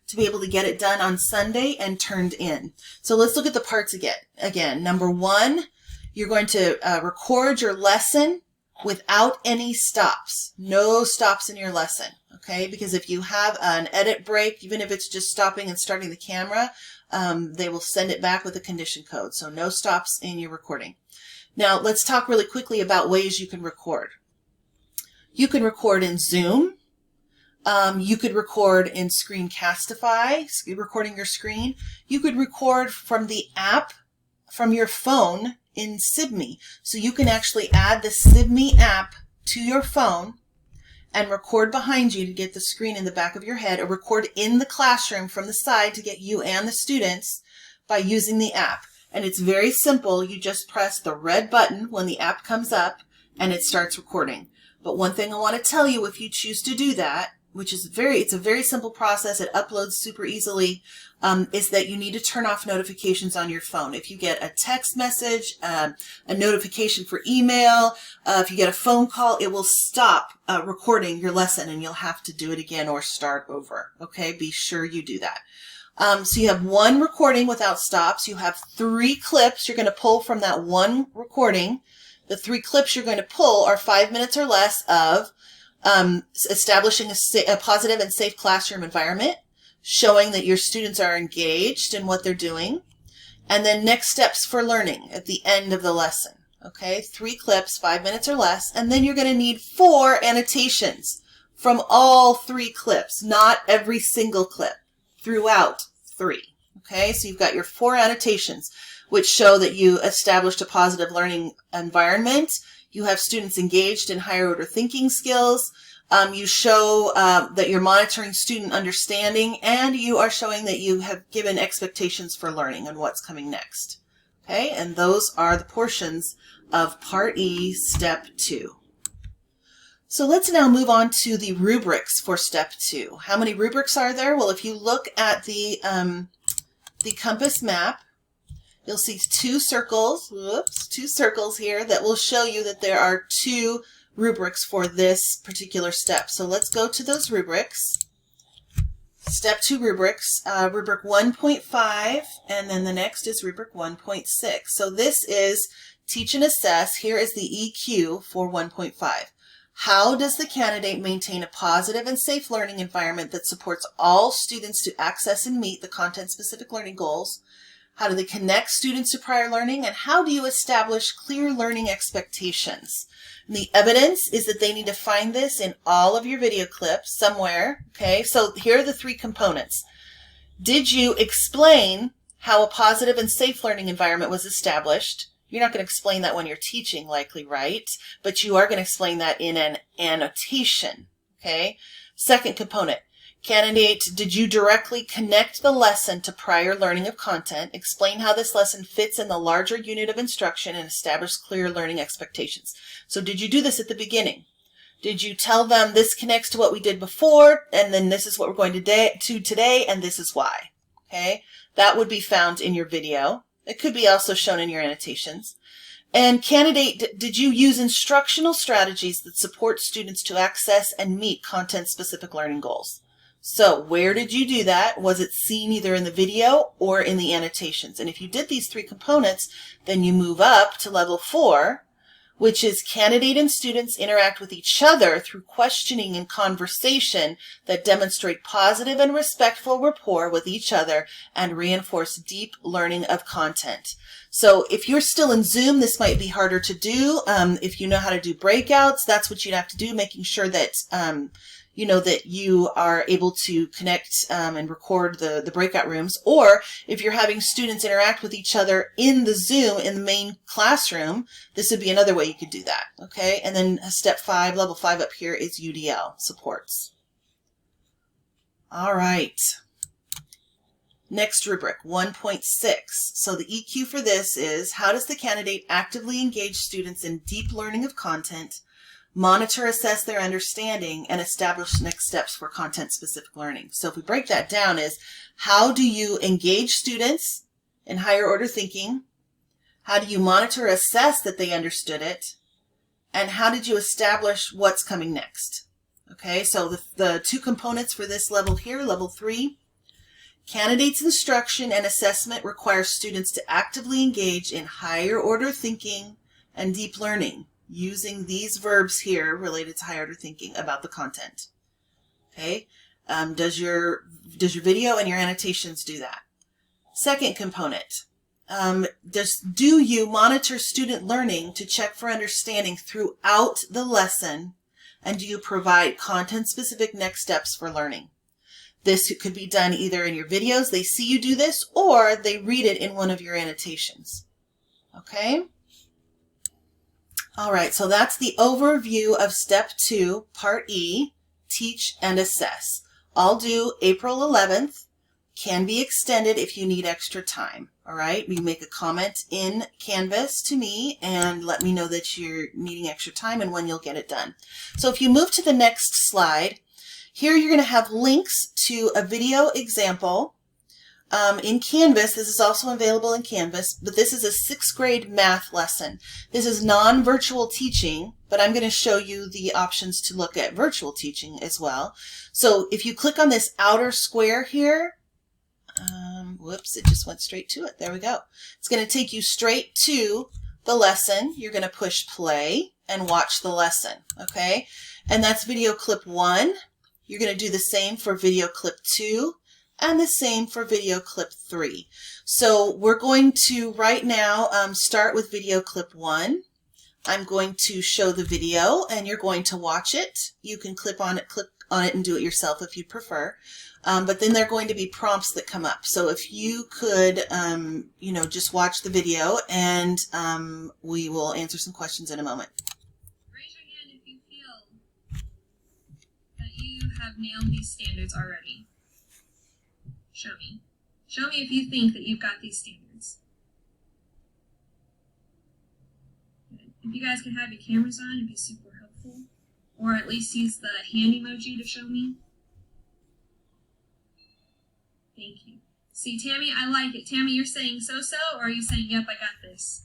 to be able to get it done on Sunday and turned in. So let's look at the parts again. Number one, you're going to record your lesson without any stops. No stops in your lesson, okay? Because if you have an edit break, even if it's just stopping and starting the camera, they will send it back with a condition code. So no stops in your recording. Now, let's talk really quickly about ways you can record. You can record in Zoom. You could record in Screencastify, recording your screen. You could record from the app, from your phone in SIBME. So you can actually add the SIBME app to your phone and record behind you to get the screen in the back of your head, or record in the classroom from the side to get you and the students by using the app. And it's very simple. You just press the red button when the app comes up and it starts recording. But one thing I want to tell you, if you choose to do that, which is it's a very simple process, it uploads super easily, is that you need to turn off notifications on your phone. If you get a text message, a notification for email, if you get a phone call, it will stop recording your lesson and you'll have to do it again or start over. Okay, be sure you do that. So you have one recording without stops. You have 3 clips you're going to pull from that one recording. The 3 clips you're going to pull are 5 minutes or less of establishing a positive and safe classroom environment, showing that your students are engaged in what they're doing, and then next steps for learning at the end of the lesson. Okay, 3 clips, 5 minutes or less, and then you're going to need 4 annotations from all 3 clips, not every single clip, throughout 3. Okay, so you've got your 4 annotations, which show that you established a positive learning environment. You have students engaged in higher order thinking skills. You show that you're monitoring student understanding, and you are showing that you have given expectations for learning and what's coming next. Okay, and those are the portions of Part E, Step 2. So let's now move on to the rubrics for Step 2. How many rubrics are there? Well, if you look at the compass map, you'll see 2 circles, 2 circles here that will show you that there are 2 rubrics for this particular step. So let's go to those rubrics. Step 2 rubrics, rubric 1.5, and then the next is rubric 1.6. So this is Teach and Assess. Here is the EQ for 1.5. How does the candidate maintain a positive and safe learning environment that supports all students to access and meet the content-specific learning goals? How do they connect students to prior learning? And how do you establish clear learning expectations? And the evidence is that they need to find this in all of your video clips somewhere. Okay, so here are the 3 components. Did you explain how a positive and safe learning environment was established? You're not going to explain that when you're teaching, likely, right? But you are going to explain that in an annotation. Okay, second component. Candidate, did you directly connect the lesson to prior learning of content, explain how this lesson fits in the larger unit of instruction, and establish clear learning expectations? So did you do this at the beginning? Did you tell them this connects to what we did before, and then this is what we're going to do today, and this is why? Okay, that would be found in your video. It could be also shown in your annotations. And candidate, did you use instructional strategies that support students to access and meet content-specific learning goals? So where did you do that? Was it seen either in the video or in the annotations? And if you did these 3 components, then you move up to level 4, which is candidate and students interact with each other through questioning and conversation that demonstrate positive and respectful rapport with each other and reinforce deep learning of content. So if you're still in Zoom, this might be harder to do. If you know how to do breakouts, that's what you'd have to do, making sure that you know that you are able to connect and record the breakout rooms. Or if you're having students interact with each other in the Zoom in the main classroom, this would be another way you could do that. Okay, and then step 5, level 5 up here is UDL supports. All right. Next rubric, 1.6. So the EQ for this is, how does the candidate actively engage students in deep learning of content, monitor, assess their understanding, and establish next steps for content-specific learning? So if we break that down is, how do you engage students in higher order thinking? How do you monitor, assess that they understood it? And how did you establish what's coming next? Okay, so the two components for this level here, level 3, candidates' instruction and assessment require students to actively engage in higher order thinking and deep learning using these verbs here related to higher order thinking about the content. Okay, does your video and your annotations do that? Second component, do you monitor student learning to check for understanding throughout the lesson, and do you provide content-specific next steps for learning? This could be done either in your videos, they see you do this, or they read it in one of your annotations. Okay? All right, so that's the overview of Step 2, Part E, Teach and Assess. All due April 11th. Can be extended if you need extra time. All right, you make a comment in Canvas to me and let me know that you're needing extra time and when you'll get it done. So if you move to the next slide, here you're going to have links to a video example in Canvas. This is also available in Canvas, but this is a 6th grade math lesson. This is non-virtual teaching, but I'm going to show you the options to look at virtual teaching as well. So if you click on this outer square here, whoops, it just went straight to it. There we go. It's going to take you straight to the lesson. You're going to push play and watch the lesson. Okay. And that's video clip 1. You're going to do the same for video clip 2 and the same for video clip 3. So we're going to right now start with video clip 1. I'm going to show the video and you're going to watch it. You can click on it and do it yourself if you prefer. But then there are going to be prompts that come up. So if you could, just watch the video and we will answer some questions in a moment. Raise your hand if you feel that you have nailed these standards already. Show me. Show me if you think that you've got these standards. If you guys can have your cameras on, it'd be super helpful. Or at least use the hand emoji to show me. Thank you. See, Tammy, I like it. Tammy, you're saying so-so, or are you saying, yep, I got this?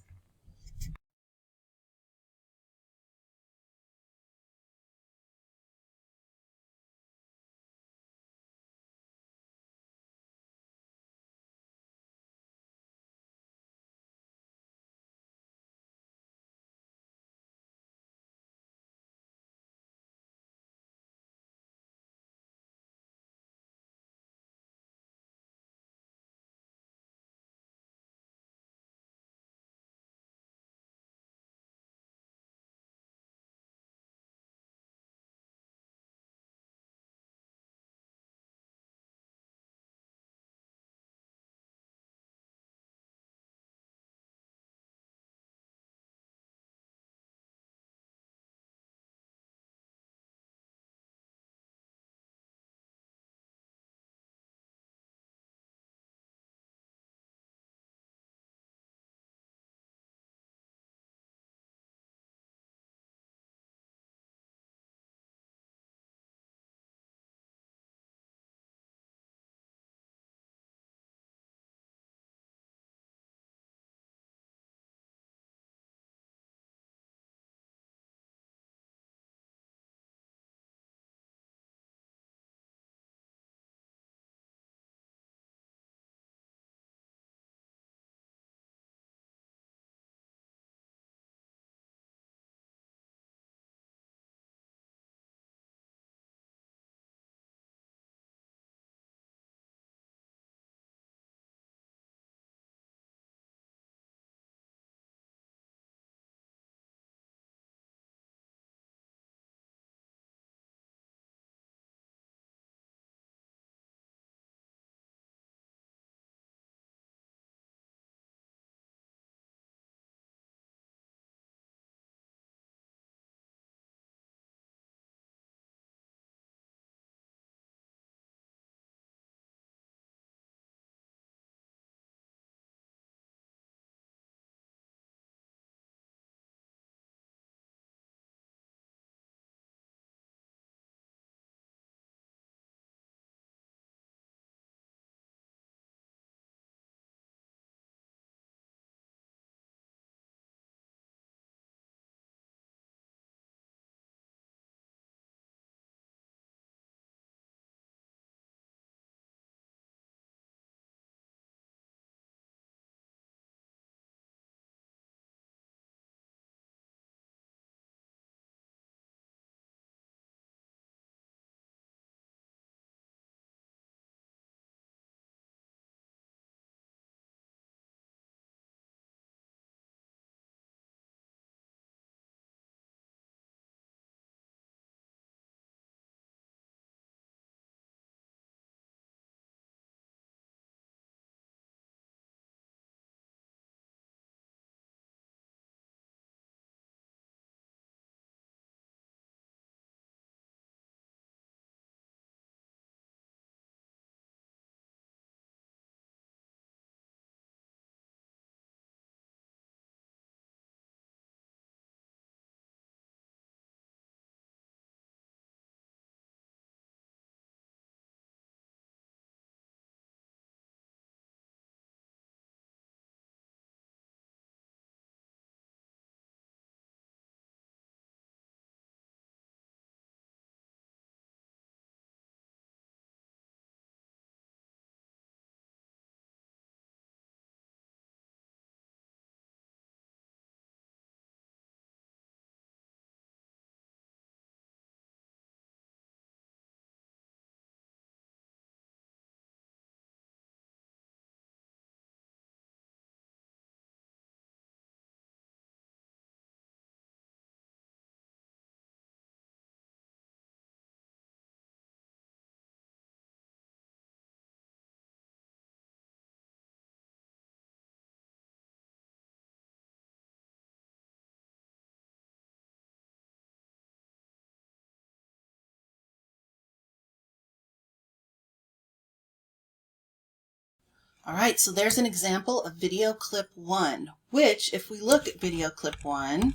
All right, so there's an example of video clip 1, which, if we look at video clip 1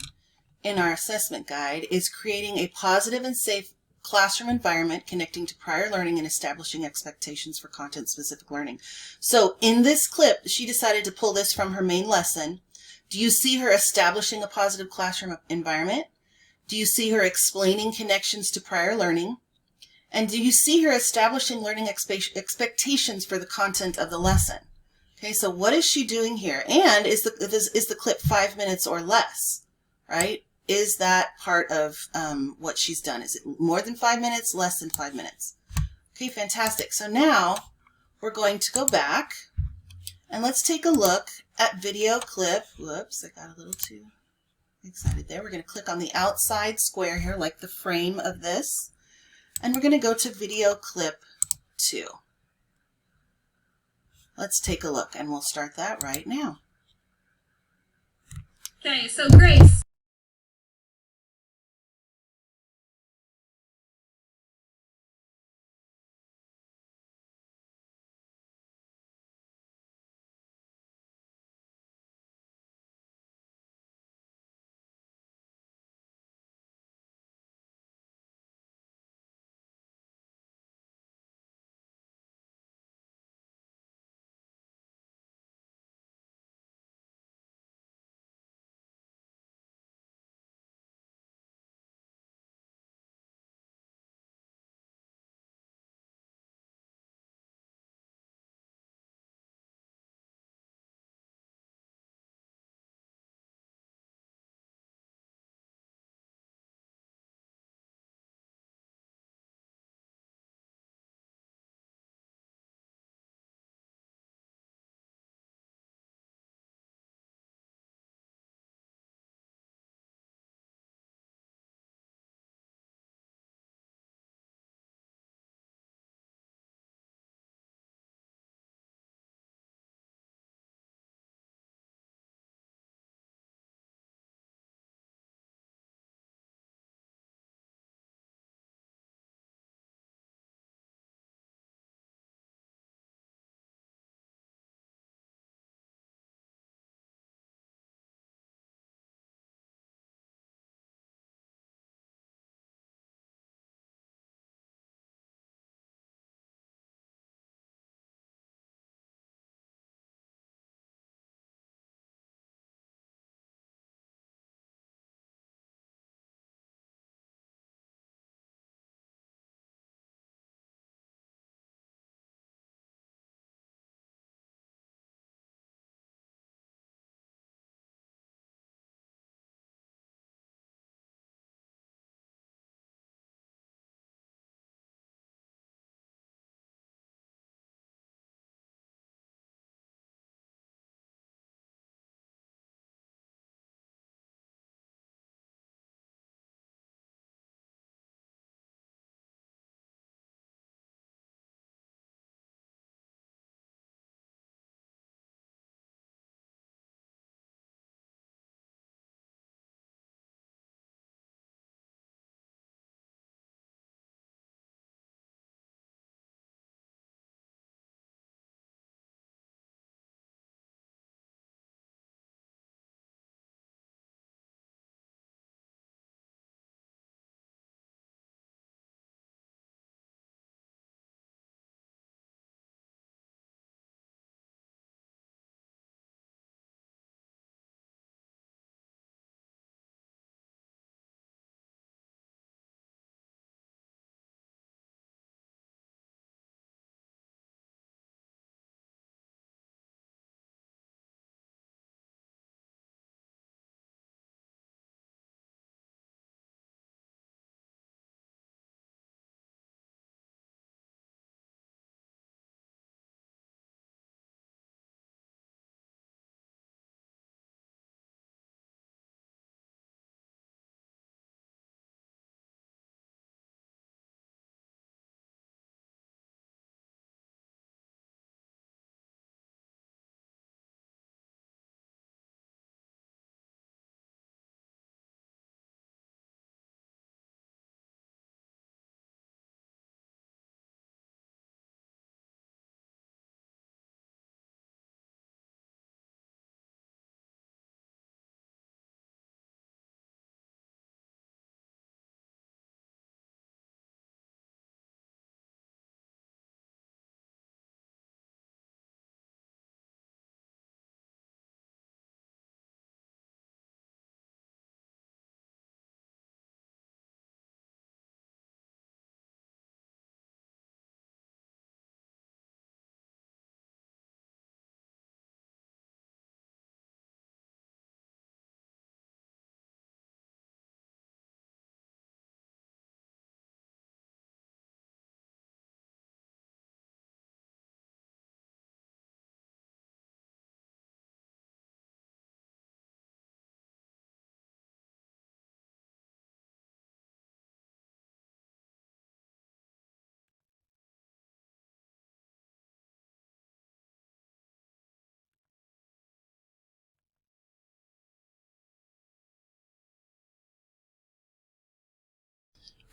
in our assessment guide, is creating a positive and safe classroom environment, connecting to prior learning and establishing expectations for content-specific learning. So in this clip, she decided to pull this from her main lesson. Do you see her establishing a positive classroom environment? Do you see her explaining connections to prior learning? And do you see her establishing learning expectations for the content of the lesson? Okay, so what is she doing here? And is the clip 5 minutes or less, right? Is that part of what she's done? Is it more than 5 minutes, less than 5 minutes? Okay, fantastic. So now we're going to go back and let's take a look at video clip. Whoops, I got a little too excited there. We're going to click on the outside square here, like the frame of this. And we're going to go to video clip 2. Let's take a look, and we'll start that right now. Okay, so Grace.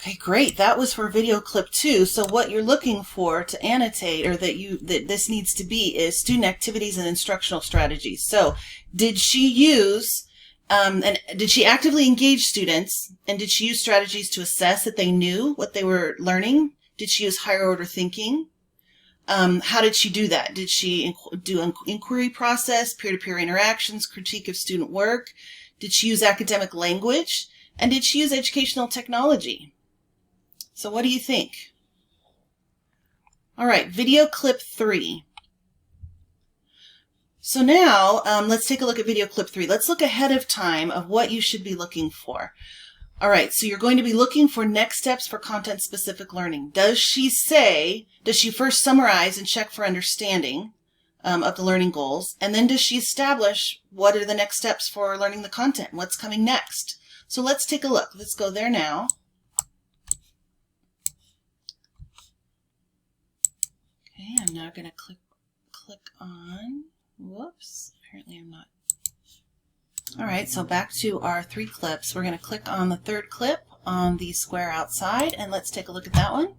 Okay, great. That was for video clip 2. So what you're looking for to annotate, or that this needs to be, is student activities and instructional strategies. So did she use, and did she actively engage students, and did she use strategies to assess that they knew what they were learning? Did she use higher order thinking? How did she do that? Did she do an inquiry process, peer-to-peer interactions, critique of student work? Did she use academic language? And did she use educational technology? So what do you think? All right, video clip 3. So now let's take a look at video clip 3. Let's look ahead of time of what you should be looking for. All right, so you're going to be looking for next steps for content-specific learning. Does she first summarize and check for understanding of the learning goals? And then does she establish what are the next steps for learning the content? What's coming next? So let's take a look. Let's go there now. Okay, I'm now going to click on, whoops, apparently I'm not. All right, so back to our 3 clips. We're going to click on the 3rd clip on the square outside, and let's take a look at that one.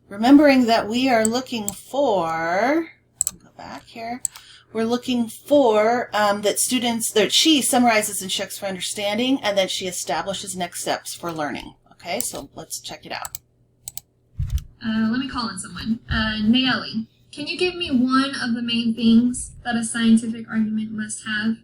Remembering that we are looking for, go back here, we're looking for that she summarizes and checks for understanding, and then she establishes next steps for learning. Okay, so let's check it out. Let me call on someone. Naomi, can you give me one of the main things that a scientific argument must have?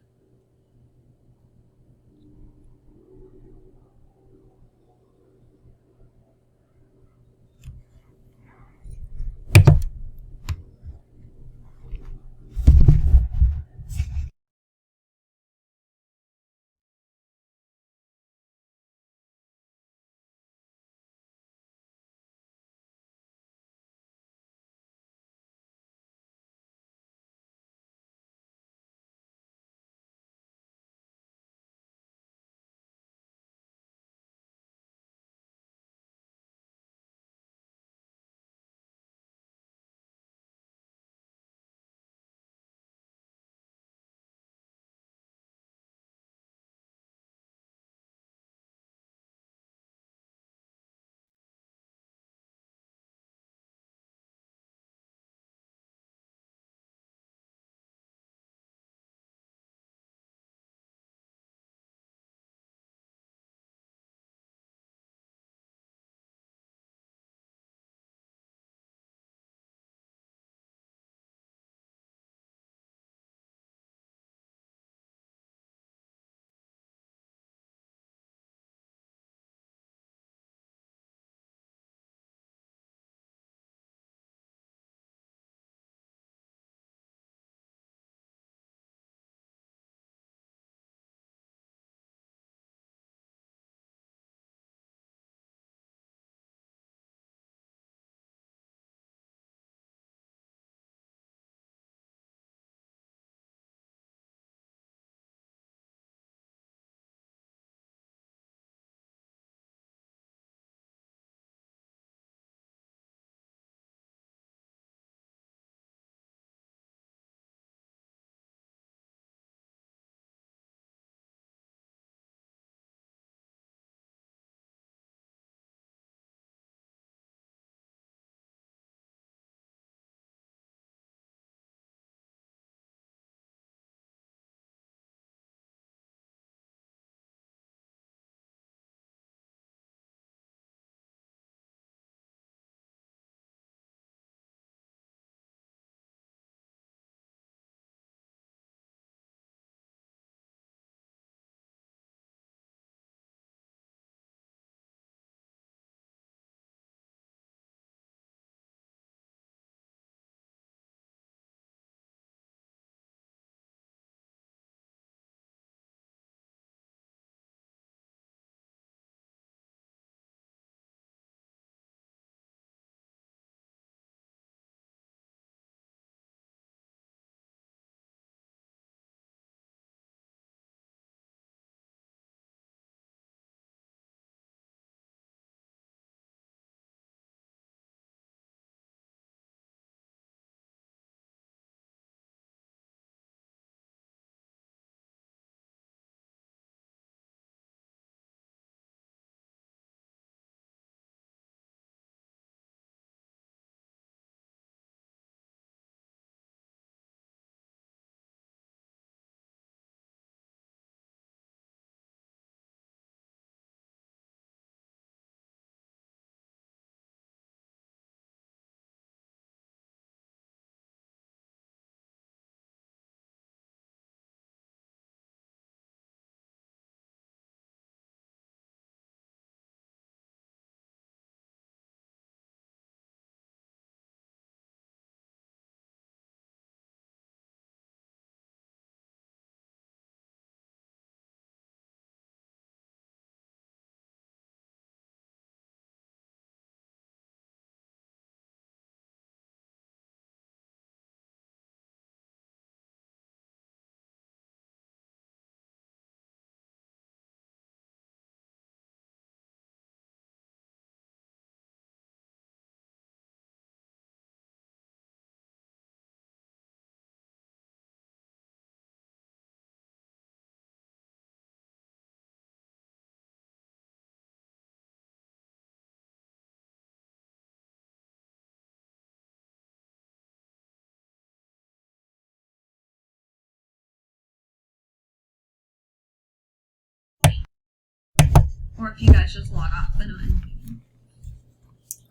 Or if you guys just log off and on.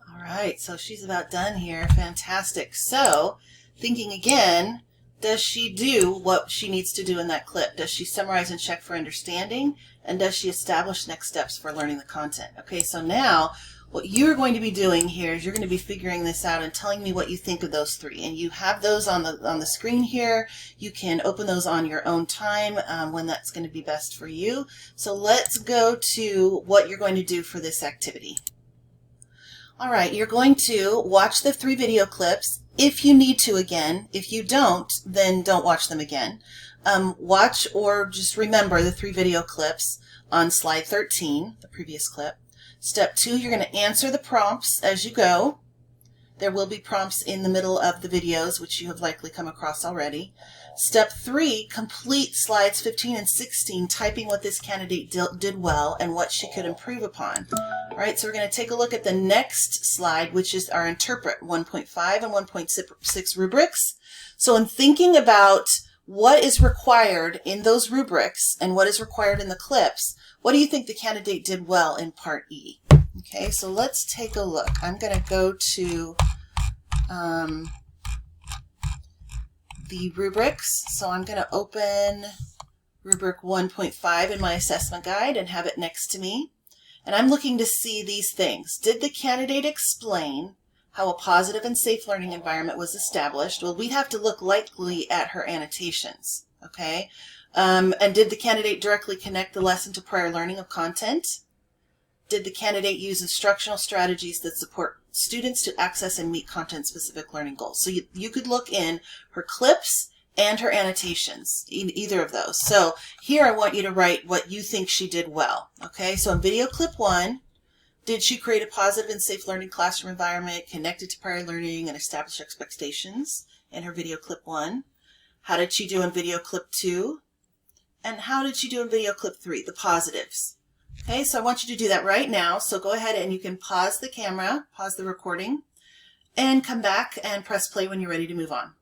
All right, so she's about done here. Fantastic. So, thinking again, does she do what she needs to do in that clip? Does she summarize and check for understanding? And does she establish next steps for learning the content? Okay, so now what you're going to be doing here is you're going to be figuring this out and telling me what you think of those three. And you have those on the screen here. You can open those on your own time when that's going to be best for you. So let's go to what you're going to do for this activity. All right, you're going to watch the 3 video clips if you need to again. If you don't, then don't watch them again. Watch or just remember the 3 video clips on slide 13, the previous clip. Step 2, you're going to answer the prompts as you go. There will be prompts in the middle of the videos, which you have likely come across already. Step 3, complete slides 15 and 16, typing what this candidate did well and what she could improve upon. All right, so we're going to take a look at the next slide, which is our Interpret 1.5 and 1.6 rubrics. So in thinking about what is required in those rubrics and what is required in the clips, what do you think the candidate did well in Part E? Okay, so let's take a look. I'm going to go to the rubrics. So I'm going to open rubric 1.5 in my assessment guide and have it next to me. And I'm looking to see these things. Did the candidate explain how a positive and safe learning environment was established? Well, we'd have to look likely at her annotations, okay? And did the candidate directly connect the lesson to prior learning of content? Did the candidate use instructional strategies that support students to access and meet content-specific learning goals? So you could look in her clips and her annotations, in either of those. So here I want you to write what you think she did well, okay? So in video clip 1, did she create a positive and safe learning classroom environment connected to prior learning and establish expectations in her video clip 1? How did she do in video clip 2? And how did she do in video clip 3, the positives? Okay, so I want you to do that right now. So go ahead and you can pause the camera, pause the recording, and come back and press play when you're ready to move on.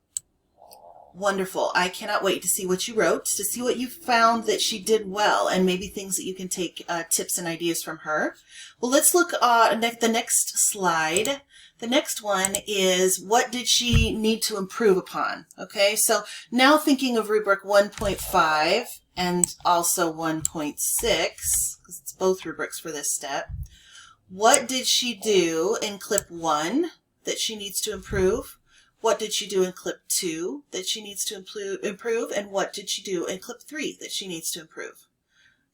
Wonderful. I cannot wait to see what you wrote, to see what you found that she did well, and maybe things that you can take tips and ideas from her. Well, let's look at the next slide. The next one is, what did she need to improve upon? Okay, so now thinking of rubric 1.5 and also 1.6, because it's both rubrics for this step. What did she do in clip 1 that she needs to improve? What did she do in clip 2 that she needs to improve? And what did she do in clip 3 that she needs to improve?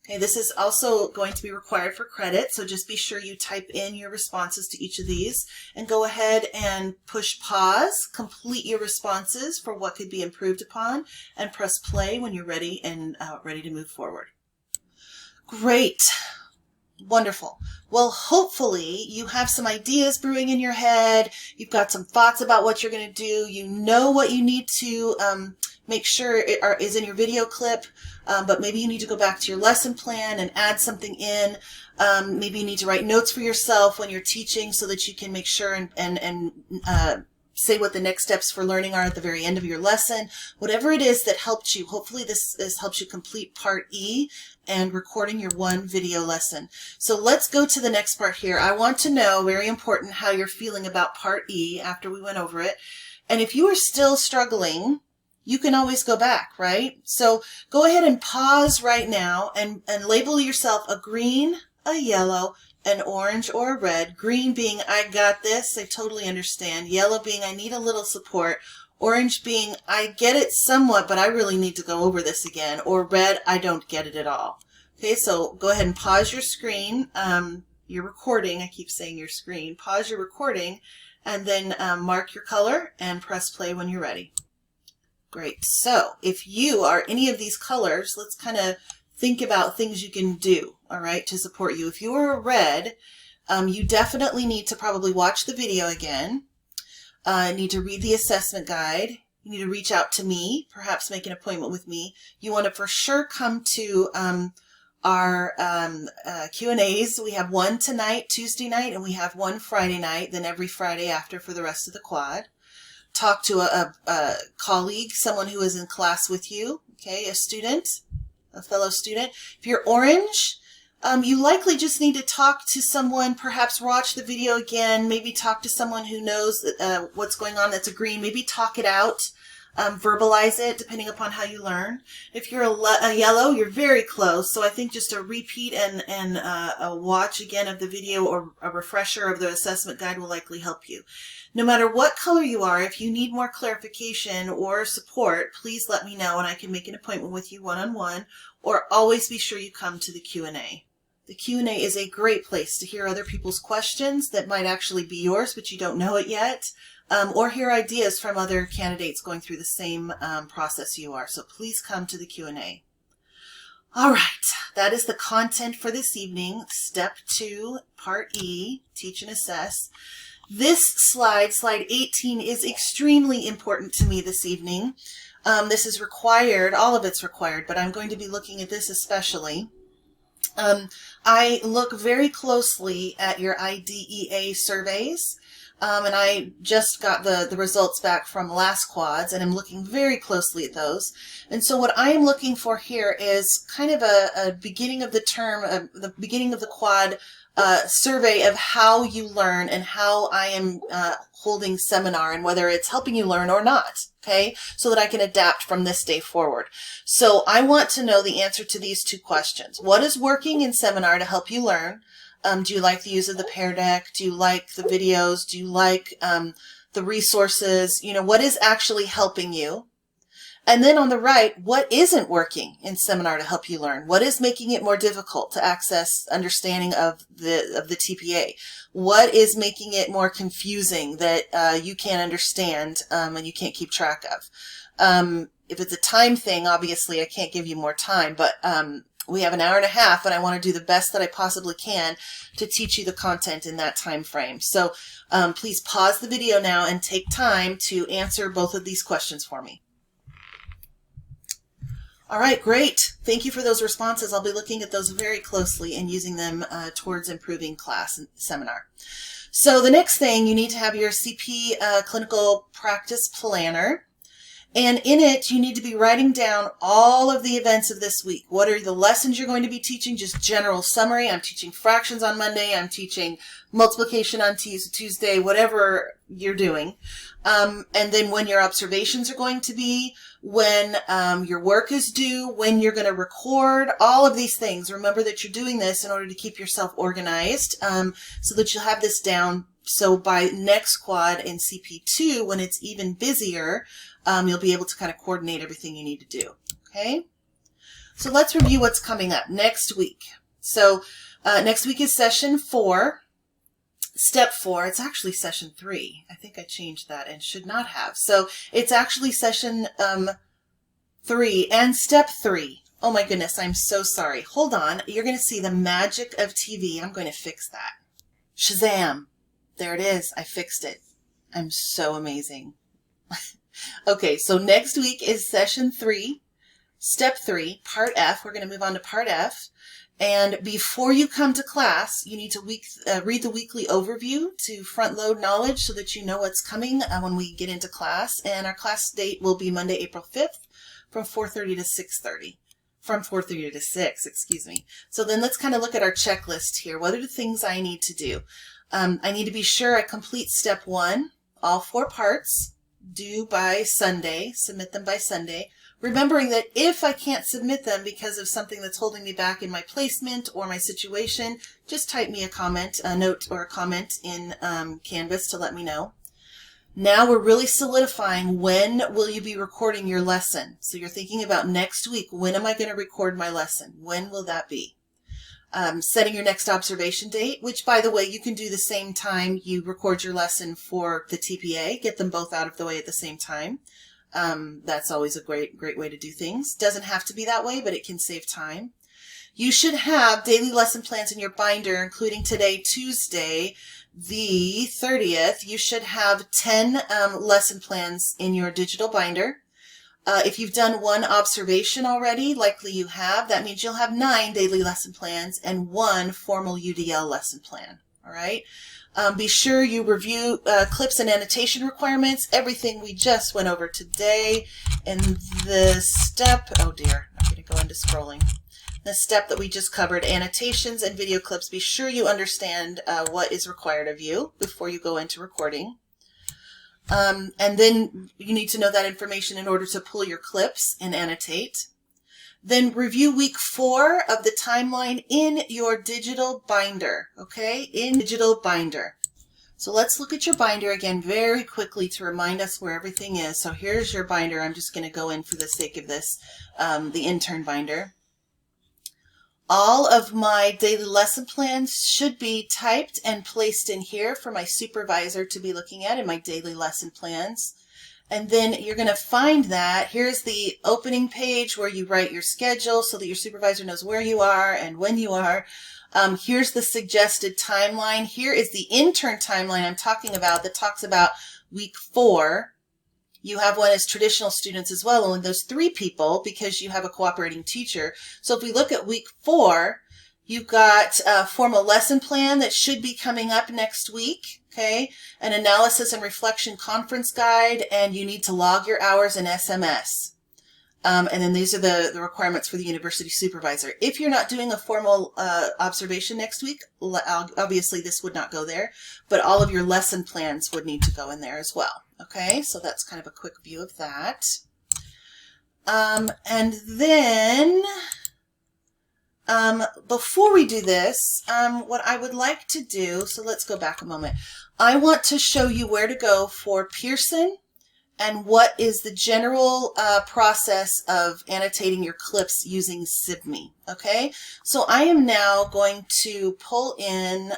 Okay, this is also going to be required for credit, so just be sure you type in your responses to each of these and go ahead and push pause, complete your responses for what could be improved upon, and press play when you're ready and ready to move forward. Great. Wonderful. Well, hopefully you have some ideas brewing in your head. You've got some thoughts about what you're going to do. You know what you need to make sure is in your video clip, but maybe you need to go back to your lesson plan and add something in. Maybe you need to write notes for yourself when you're teaching so that you can make sure and say what the next steps for learning are at the very end of your lesson. Whatever it is that helped you, hopefully this helps you complete Part E and recording your 1 video lesson. So let's go to the next part here. I want to know, very important, how you're feeling about Part E after we went over it. And if you are still struggling, you can always go back, right? So go ahead and pause right now and label yourself a green, a yellow, an orange, or a red. Green being, I got this, I totally understand. Yellow being, I need a little support. Orange being, I get it somewhat, but I really need to go over this again. Or red, I don't get it at all. Okay, so go ahead and pause your screen, your recording. I keep saying your screen. Pause your recording, and then mark your color and press play when you're ready. Great. So if you are any of these colors, let's kind of think about things you can do, all right, to support you. If you are a red, you definitely need to probably watch the video again. Need to read the assessment guide. You need to reach out to me, perhaps make an appointment with me. You want to for sure come to our Q&As. We have one tonight, Tuesday night, and we have one Friday night, then every Friday after for the rest of the quad. Talk to a colleague, someone who is in class with you, okay, a student, a fellow student. If you're orange, You likely just need to talk to someone, perhaps watch the video again, maybe talk to someone who knows what's going on that's agreeing, maybe talk it out, verbalize it, depending upon how you learn. If you're a yellow, you're very close, so I think just a repeat and a watch again of the video or a refresher of the assessment guide will likely help you. No matter what color you are, if you need more clarification or support, please let me know and I can make an appointment with you one-on-one, or always be sure you come to the Q&A. The Q&A is a great place to hear other people's questions that might actually be yours, but you don't know it yet, or hear ideas from other candidates going through the same process you are. So please come to the Q&A. All right, that is the content for this evening. Step 2, Part E, Teach and Assess. This slide, slide 18, is extremely important to me this evening. This is required, all of it's required, but I'm going to be looking at this especially. I look very closely at your IDEA surveys, and I just got the results back from last quads, and I'm looking very closely at those. And so what I am looking for here is kind of a beginning of the term, the beginning of the quad survey of how you learn and how I am holding seminar and whether it's helping you learn or not, okay, so that I can adapt from this day forward. So I want to know the answer to these 2 questions. What is working in seminar to help you learn? Do you like the use of the Pear Deck? Do you like the videos? Do you like the resources? You know, what is actually helping you? And then on the right, what isn't working in seminar to help you learn? What is making it more difficult to access understanding of the TPA? What is making it more confusing that you can't understand and you can't keep track of? If it's a time thing, obviously I can't give you more time, but we have an hour and a half and I want to do the best that I possibly can to teach you the content in that time frame. So please pause the video now and take time to answer both of these questions for me. All right, great. Thank you for those responses. I'll be looking at those very closely and using them towards improving class and seminar. So the next thing, you need to have your CP clinical practice planner. And in it, you need to be writing down all of the events of this week. What are the lessons you're going to be teaching? Just general summary. I'm teaching fractions on Monday. I'm teaching multiplication on Tuesday, whatever you're doing. And then when your observations are going to be, when your work is due, when you're going to record, all of these things. Remember that you're doing this in order to keep yourself organized so that you'll have this down. So by next quad in CP2, when it's even busier, you'll be able to kind of coordinate everything you need to do. Okay? So let's review what's coming up next week. So next week is session 4. Step 4, it's actually session 3. I think I changed that and should not have. So it's actually session 3 and step 3. Oh my goodness, I'm so sorry. Hold on. You're going to see the magic of TV. I'm going to fix that. Shazam. There it is. I fixed it. I'm so amazing. Okay, so next week is session 3, step 3, part F. We're going to move on to part F. And before you come to class, you need to read the weekly overview to front load knowledge so that you know what's coming when we get into class. And our class date will be Monday, April 5th from 4:30 to 6:30. From 4:30 to 6, excuse me. So then let's kind of look at our checklist here. What are the things I need to do? I need to be sure I complete step 1, all 4 parts, due by Sunday, submit them by Sunday. Remembering that if I can't submit them because of something that's holding me back in my placement or my situation, just type me a comment, a note or a comment in Canvas to let me know. Now we're really solidifying when will you be recording your lesson. So you're thinking about next week. When am I going to record my lesson? When will that be? Setting your next observation date, which, by the way, you can do the same time you record your lesson for the TPA. Get them both out of the way at the same time. That's always a great way to do things. Doesn't have to be that way, but it can save time. You should have daily lesson plans in your binder, including today, Tuesday, the 30th. You should have 10 lesson plans in your digital binder. If you've done 1 observation already, likely you have, that means you'll have 9 daily lesson plans and 1 formal UDL lesson plan. All right. Be sure you review clips and annotation requirements, everything we just went over today in the step, oh dear, I'm going to go into scrolling. the step that we just covered, annotations and video clips. Be sure you understand what is required of you before you go into recording. And then you need to know that information in order to pull your clips and annotate. Then review week 4 of the timeline in your digital binder, okay? In digital binder. So let's look at your binder again very quickly to remind us where everything is. So here's your binder. I'm just going to go in for the sake of this, the intern binder. All of my daily lesson plans should be typed and placed in here for my supervisor to be looking at in my daily lesson plans. And then you're going to find that here's the opening page where you write your schedule so that your supervisor knows where you are and when you are. Here's the suggested timeline. Here is the intern timeline I'm talking about that talks about week 4. You have one as traditional students as well, only those 3 people because you have a cooperating teacher. So if we look at week 4, you've got a formal lesson plan that should be coming up next week, okay? An analysis and reflection conference guide, and you need to log your hours in SMS. And then these are the requirements for the university supervisor. If you're not doing a formal observation next week, obviously this would not go there, but all of your lesson plans would need to go in there as well. Okay, so that's kind of a quick view of that. And then before we do this, what I would like to do, so let's go back a moment. I want to show you where to go for Pearson and what is the general process of annotating your clips using SIBME. Okay, so I am now going to pull in,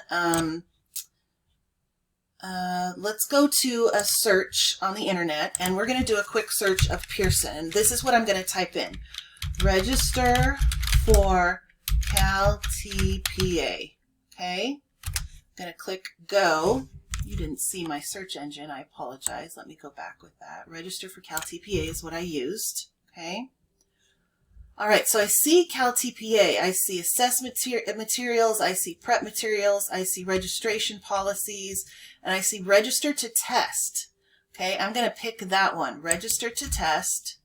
let's go to a search on the internet, and we're going to do a quick search of Pearson. This is what I'm going to type in. Register for CalTPA. Okay, I'm going to click go. You didn't see my search engine. I apologize. Let me go back with that. Register for CalTPA is what I used. Okay. All right, so I see CalTPA. I see assessment materials. I see prep materials. I see registration policies. And I see register to test. Okay, I'm going to pick that one. Register to test.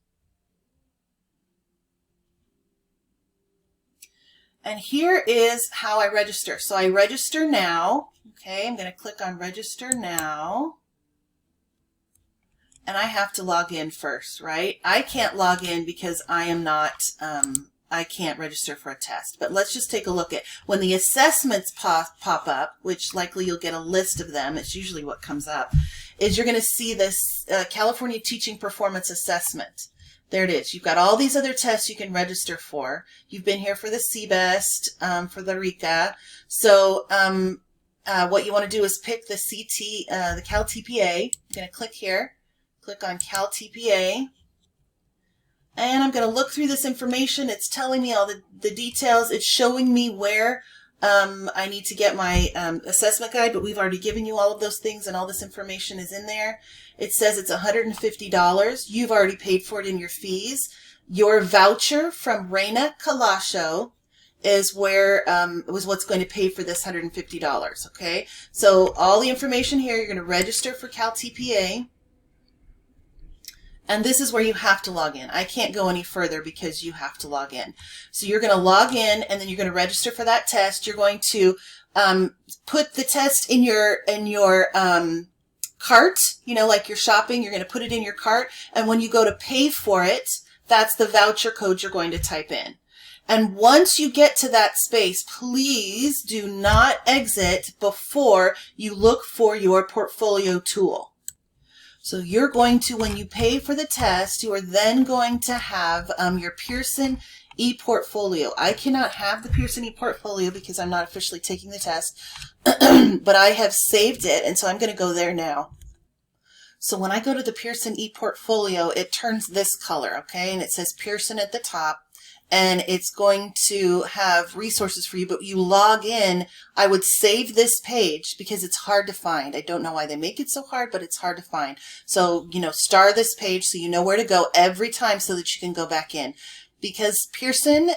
And here is how I register. So I register now. Okay, I'm going to click on register now. And I have to log in first, right? I can't log in because I am not, I can't register for a test. But let's just take a look at when the assessments pop up, which likely you'll get a list of them. It's usually what comes up, is you're going to see this California Teaching Performance Assessment. There it is. You've got all these other tests you can register for. You've been here for the CBEST, for the RICA. So what you want to do is pick the the CalTPA. I'm going to click here. Click on CalTPA. And I'm going to look through this information. It's telling me all the details. It's showing me where I need to get my assessment guide, but we've already given you all of those things and all this information is in there. It says it's $150. You've already paid for it in your fees. Your voucher from Reina Calacho is where was what's going to pay for this $150. Okay, so all the information here, you're going to register for CalTPA. And this is where you have to log in. I can't go any further because you have to log in. So you're going to log in and then you're going to register for that test. You're going to put the test in your cart, you know, like you're shopping, you're going to put it in your cart. And when you go to pay for it, that's the voucher code you're going to type in. And once you get to that space, please do not exit before you look for your portfolio tool. So you're going to, when you pay for the test, you are then going to have your Pearson ePortfolio. I cannot have the Pearson ePortfolio because I'm not officially taking the test, but I have saved it, and so I'm going to go there now. So when I go to the Pearson ePortfolio, it turns this color, okay, and it says Pearson at the top. And it's going to have resources for you, but you log in. I would save this page because it's hard to find. I don't know why they make it so hard, but it's hard to find. So, you know, star this page so you know where to go every time so that you can go back in. Because Pearson,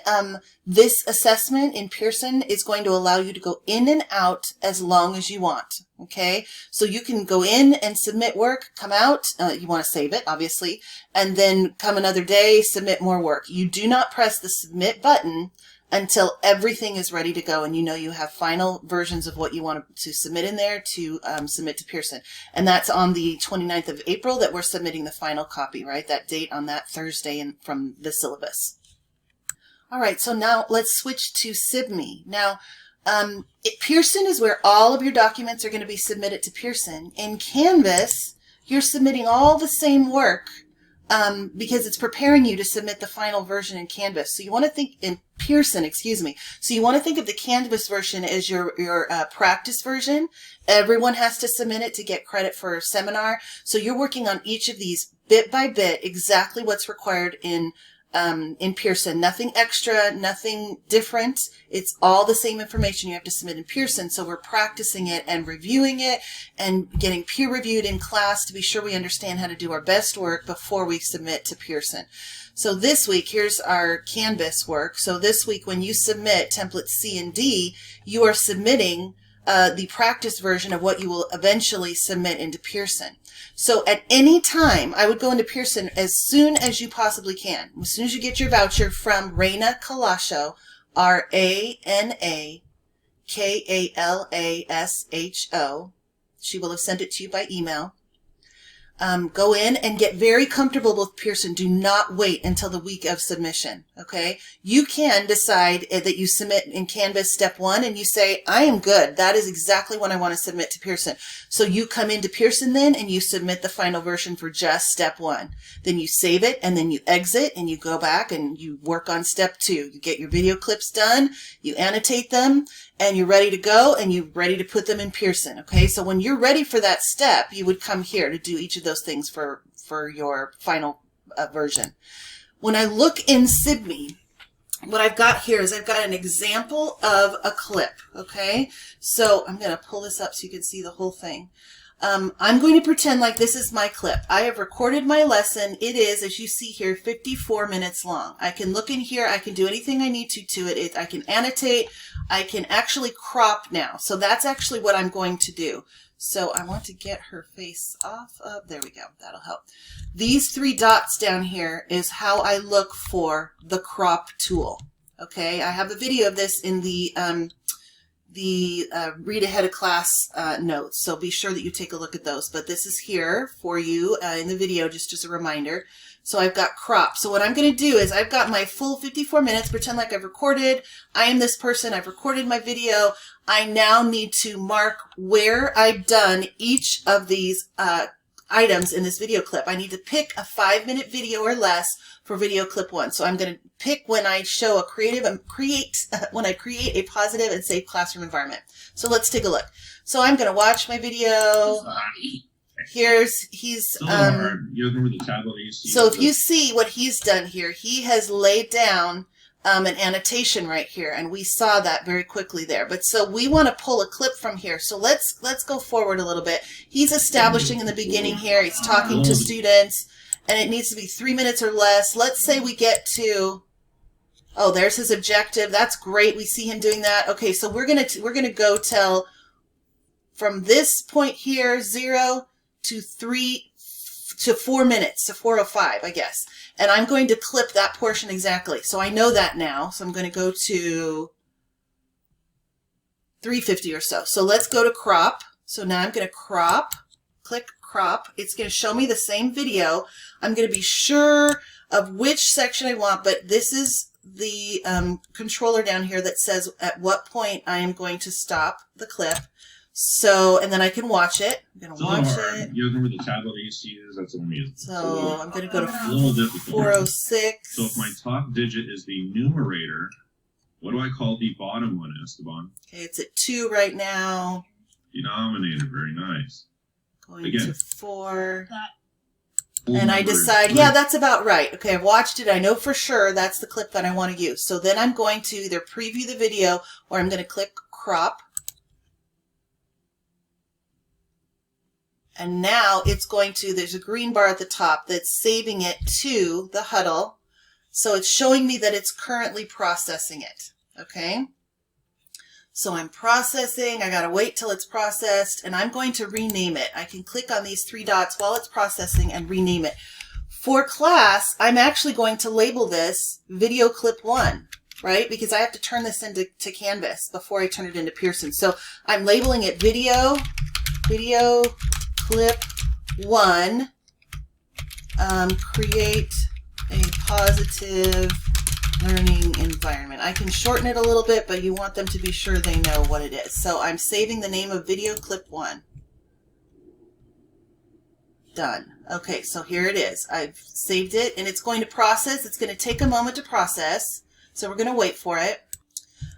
this assessment in Pearson is going to allow you to go in and out as long as you want. Okay, so you can go in and submit work, come out, you want to save it, obviously, and then come another day, submit more work. You do not press the submit button until everything is ready to go and you know you have final versions of what you want to submit in there to submit to Pearson. And that's on the 29th of April that we're submitting the final copy, right? That date on that Thursday from the syllabus. All right, so now let's switch to SIBME. Now, Pearson is where all of your documents are going to be submitted to Pearson. In Canvas, you're submitting all the same work because it's preparing you to submit the final version in Canvas. So you want to think in Pearson, excuse me. So you want to think of the Canvas version as your practice version. Everyone has to submit it to get credit for a seminar. So you're working on each of these bit by bit, exactly what's required in Pearson. Nothing extra, nothing different. It's all the same information you have to submit in Pearson. So we're practicing it and reviewing it and getting peer reviewed in class to be sure we understand how to do our best work before we submit to Pearson. So this week, here's our Canvas work. So this week, when you submit templates C and D, you are submitting the practice version of what you will eventually submit into Pearson. So at any time, I would go into Pearson as soon as you possibly can. As soon as you get your voucher from Raina Kalasho, RANA KALASHO. She will have sent it to you by email. Go in and get very comfortable with Pearson. Do not wait until the week of submission, okay? You can decide that you submit in Canvas step 1 and you say, I am good. That is exactly what I want to submit to Pearson. So you come into Pearson then and you submit the final version for just step 1. Then you save it and then you exit and you go back and you work on step 2. You get your video clips done, you annotate them, and you're ready to go and you're ready to put them in Pearson, okay? So when you're ready for that step, you would come here to do each of those things for your final version. When I look in SIBME, what I've got here is I've got an example of a clip, okay? So I'm going to pull this up so you can see the whole thing. I'm going to pretend like this is my clip. I have recorded my lesson. It is, as you see here, 54 minutes long. I can look in here. I can do anything I need to it. I can annotate. I can actually crop now. So that's actually what I'm going to do. So I want to get her face off of, there we go, that'll help. These 3 dots down here is how I look for the crop tool, okay? I have the video of this in the read ahead of class notes, so be sure that you take a look at those. But this is here for you in the video, just as a reminder. So I've got crop. So what I'm going to do is I've got my full 54 minutes, pretend like I've recorded. I am this person. I've recorded my video. I now need to mark where I've done each of these items in this video clip. I need to pick a 5-minute video or less for video clip 1. So I'm going to pick when I show a when I create a positive and safe classroom environment. So let's take a look. So I'm going to watch my video. So if you see what he's done here, he has laid down an annotation right here, and we saw that very quickly there. But so we want to pull a clip from here. So let's go forward a little bit. He's establishing in the beginning here. He's talking to students, and it needs to be 3 minutes or less. Let's say we get to, oh, there's his objective. That's great. We see him doing that. Okay, so we're gonna go till from this point here, 0 to 4 minutes, to 4:05, I guess. And I'm going to clip that portion exactly. So I know that now. So I'm going to go to 3:50 or so. So let's go to crop. So now I'm going to crop, click crop. It's going to show me the same video. I'm going to be sure of which section I want, but this is the controller down here that says at what point I am going to stop the clip. So, and then I can watch it. I'm going to watch it. You remember the tablet I used to use? That's the one we use. So I'm going to go to a little difficult. 406. So if my top digit is the numerator, what do I call the bottom one, Esteban? Okay, it's at 2 right now. Denominator, very nice. Going to 4. Full And I number decide, is yeah, that's about right. Okay, I've watched it. I know for sure that's the clip that I want to use. So then I'm going to either preview the video or I'm going to click crop. And now it's going to, there's a green bar at the top that's saving it to the huddle. So it's showing me that it's currently processing it. Okay. So I'm processing. I got to wait till it's processed, and I'm going to rename it. I can click on these 3 dots while it's processing and rename it. For class, I'm actually going to label this video clip 1. right? Because I have to turn this into Canvas before I turn it into Pearson. So I'm labeling it video clip 1, create a positive learning environment. I can shorten it a little bit, but you want them to be sure they know what it is. So I'm saving the name of video clip 1. Done. Okay, so here it is. I've saved it and it's going to process. It's going to take a moment to process. So we're going to wait for it.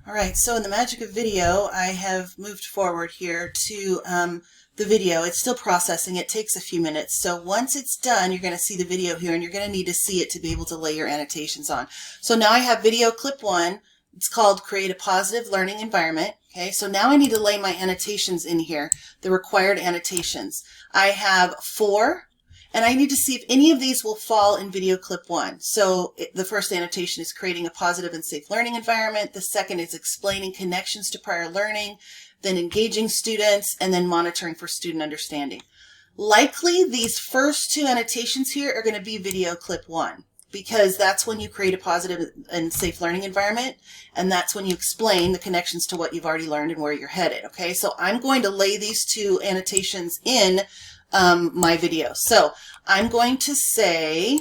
All right, so in the magic of video, I have moved forward here to the video. It's still processing. It takes a few minutes. So once it's done, you're going to see the video here and you're going to need to see it to be able to lay your annotations on. So now I have video clip 1. It's called Create a Positive Learning Environment. Okay, so now I need to lay my annotations in here, the required annotations. I have 4, and I need to see if any of these will fall in video clip 1. So the first annotation is creating a positive and safe learning environment. The second is explaining connections to prior learning, then engaging students, and then monitoring for student understanding. Likely these first 2 annotations here are going to be video clip 1. Because that's when you create a positive and safe learning environment, and that's when you explain the connections to what you've already learned and where you're headed. Okay, so I'm going to lay these 2 annotations in my video. So I'm going to say,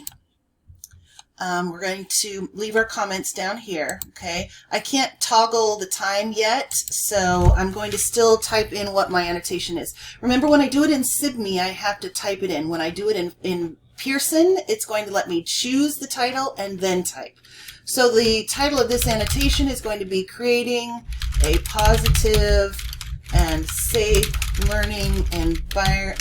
we're going to leave our comments down here. Okay, I can't toggle the time yet, so I'm going to still type in what my annotation is. Remember, when I do it in SIBME, I have to type it in. When I do it in Pearson, it's going to let me choose the title and then type. So the title of this annotation is going to be Creating a Positive and Safe Learning Environment.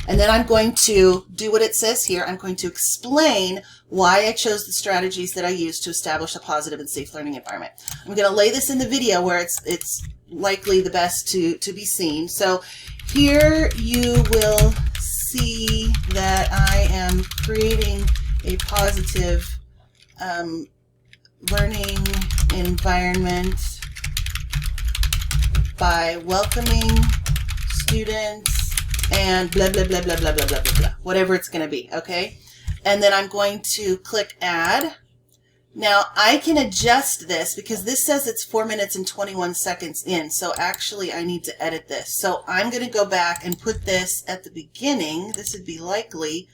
And then I'm going to do what it says here. I'm going to explain why I chose the strategies that I used to establish a positive and safe learning environment. I'm going to lay this in the video where it's likely the best to be seen. So here you will see that I am creating a positive learning environment by welcoming students and blah, blah, blah, blah, blah, blah, blah, blah, blah, whatever it's going to be, okay? And then I'm going to click Add. Now, I can adjust this because this says it's 4 minutes and 21 seconds in, so actually I need to edit this. So I'm going to go back and put this at the beginning. This would be likely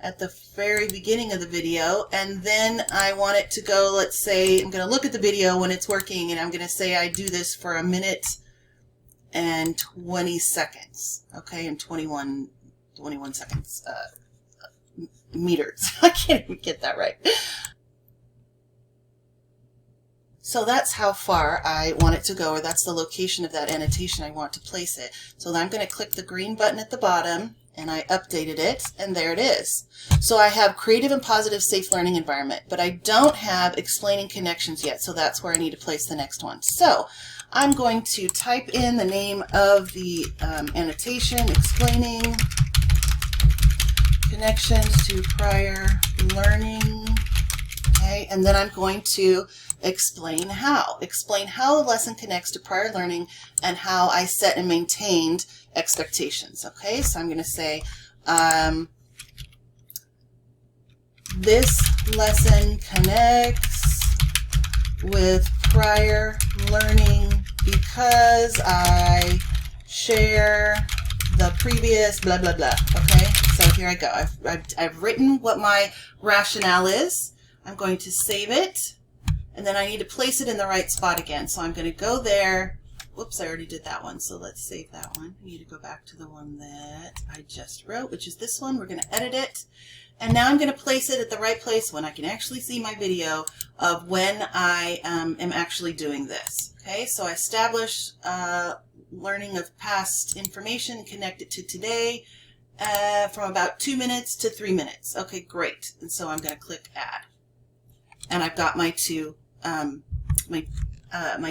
at the very beginning of the video, and then I want it to go, let's say, I'm going to look at the video when it's working, and I'm going to say I do this for 1 minute and 20 seconds, okay, and 21 seconds, meters. I can't even get that right. So that's how far I want it to go, or that's the location of that annotation I want to place it. So I'm going to click the green button at the bottom, and I updated it, and there it is. So I have creative and positive safe learning environment, but I don't have explaining connections yet, so that's where I need to place the next one. So I'm going to type in the name of the annotation, explaining connections to prior learning, okay, and then I'm going to explain how the lesson connects to prior learning and how I set and maintained expectations. Okay, so I'm going to say this lesson connects with prior learning because I share the previous blah blah blah. Okay, so here I go. I've written what my rationale is. I'm going to save it. And then I need to place it in the right spot again. So I'm going to go there. Whoops, I already did that one. So let's save that one. I need to go back to the one that I just wrote, which is this one. We're going to edit it. And now I'm going to place it at the right place when I can actually see my video of when I am actually doing this. Okay, so I establish learning of past information, connect it to today from about 2 minutes to 3 minutes. Okay, great. And so I'm going to click Add. And I've got my two my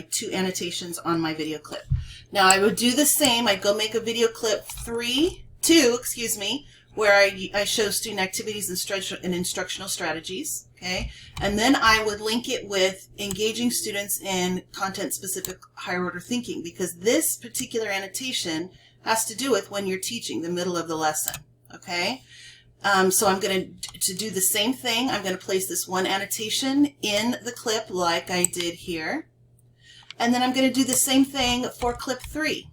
2 annotations on my video clip. Now I would do the same. I'd go make a video clip 2, where I show student activities and instructional strategies. Okay, and then I would link it with engaging students in content-specific higher order thinking, because this particular annotation has to do with when you're teaching, the middle of the lesson. Okay. So I'm going to do the same thing. I'm going to place this one annotation in the clip like I did here. And then I'm going to do the same thing for clip 3.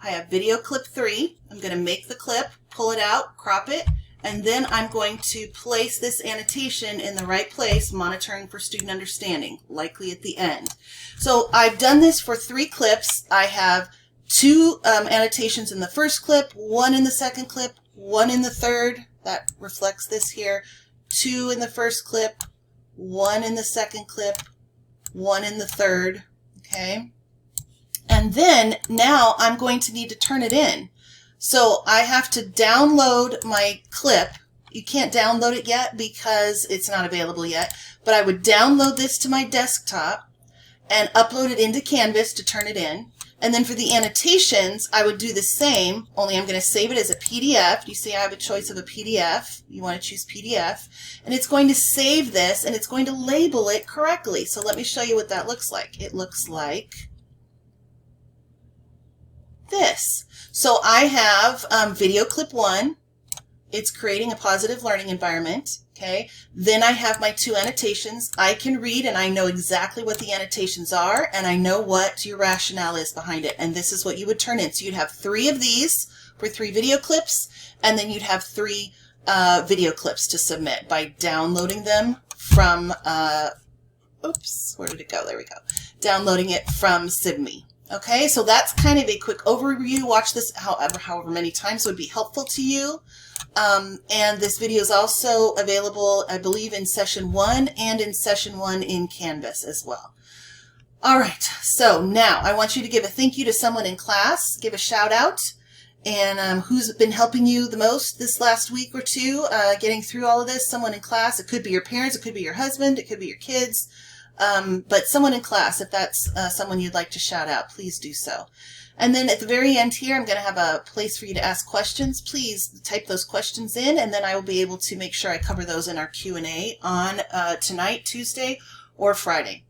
I have video clip 3. I'm going to make the clip, pull it out, crop it, and then I'm going to place this annotation in the right place, monitoring for student understanding, likely at the end. So I've done this for 3 clips. I have 2 annotations in the first clip, 1 in the second clip, 1 in the third. That reflects this here. 2 in the first clip, 1 in the second clip, 1 in the third. Okay. And then now I'm going to need to turn it in. So I have to download my clip. You can't download it yet because it's not available yet, but I would download this to my desktop and upload it into Canvas to turn it in. And then for the annotations, I would do the same, only I'm going to save it as a PDF. You see I have a choice of a PDF. You want to choose PDF. And it's going to save this, and it's going to label it correctly. So let me show you what that looks like. It looks like this. So I have video clip 1. It's creating a positive learning environment. Okay. Then I have my 2 annotations. I can read and I know exactly what the annotations are, and I know what your rationale is behind it. And this is what you would turn in. So you'd have 3 of these for 3 video clips, and then you'd have 3 video clips to submit by downloading them from, oops, where did it go? There we go. Downloading it from SIBME. Okay, so that's kind of a quick overview. Watch this however many times would be helpful to you. And this video is also available, I believe, in session 1 and in session 1 in Canvas as well. All right, so now I want you to give a thank you to someone in class, give a shout out, and who's been helping you the most this last week or 2, getting through all of this. Someone in class. It could be your parents, it could be your husband, it could be your kids, but someone in class. If that's someone you'd like to shout out, please do so. And then at the very end here, I'm going to have a place for you to ask questions. Please type those questions in, and then I will be able to make sure I cover those in our Q&A on tonight, Tuesday, or Friday.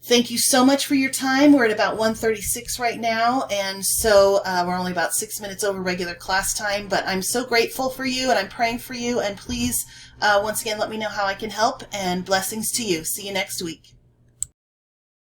Thank you so much for your time. We're at about 1:36 right now, and so we're only about 6 minutes over regular class time, but I'm so grateful for you, and I'm praying for you, and please, once again, let me know how I can help, and blessings to you. See you next week.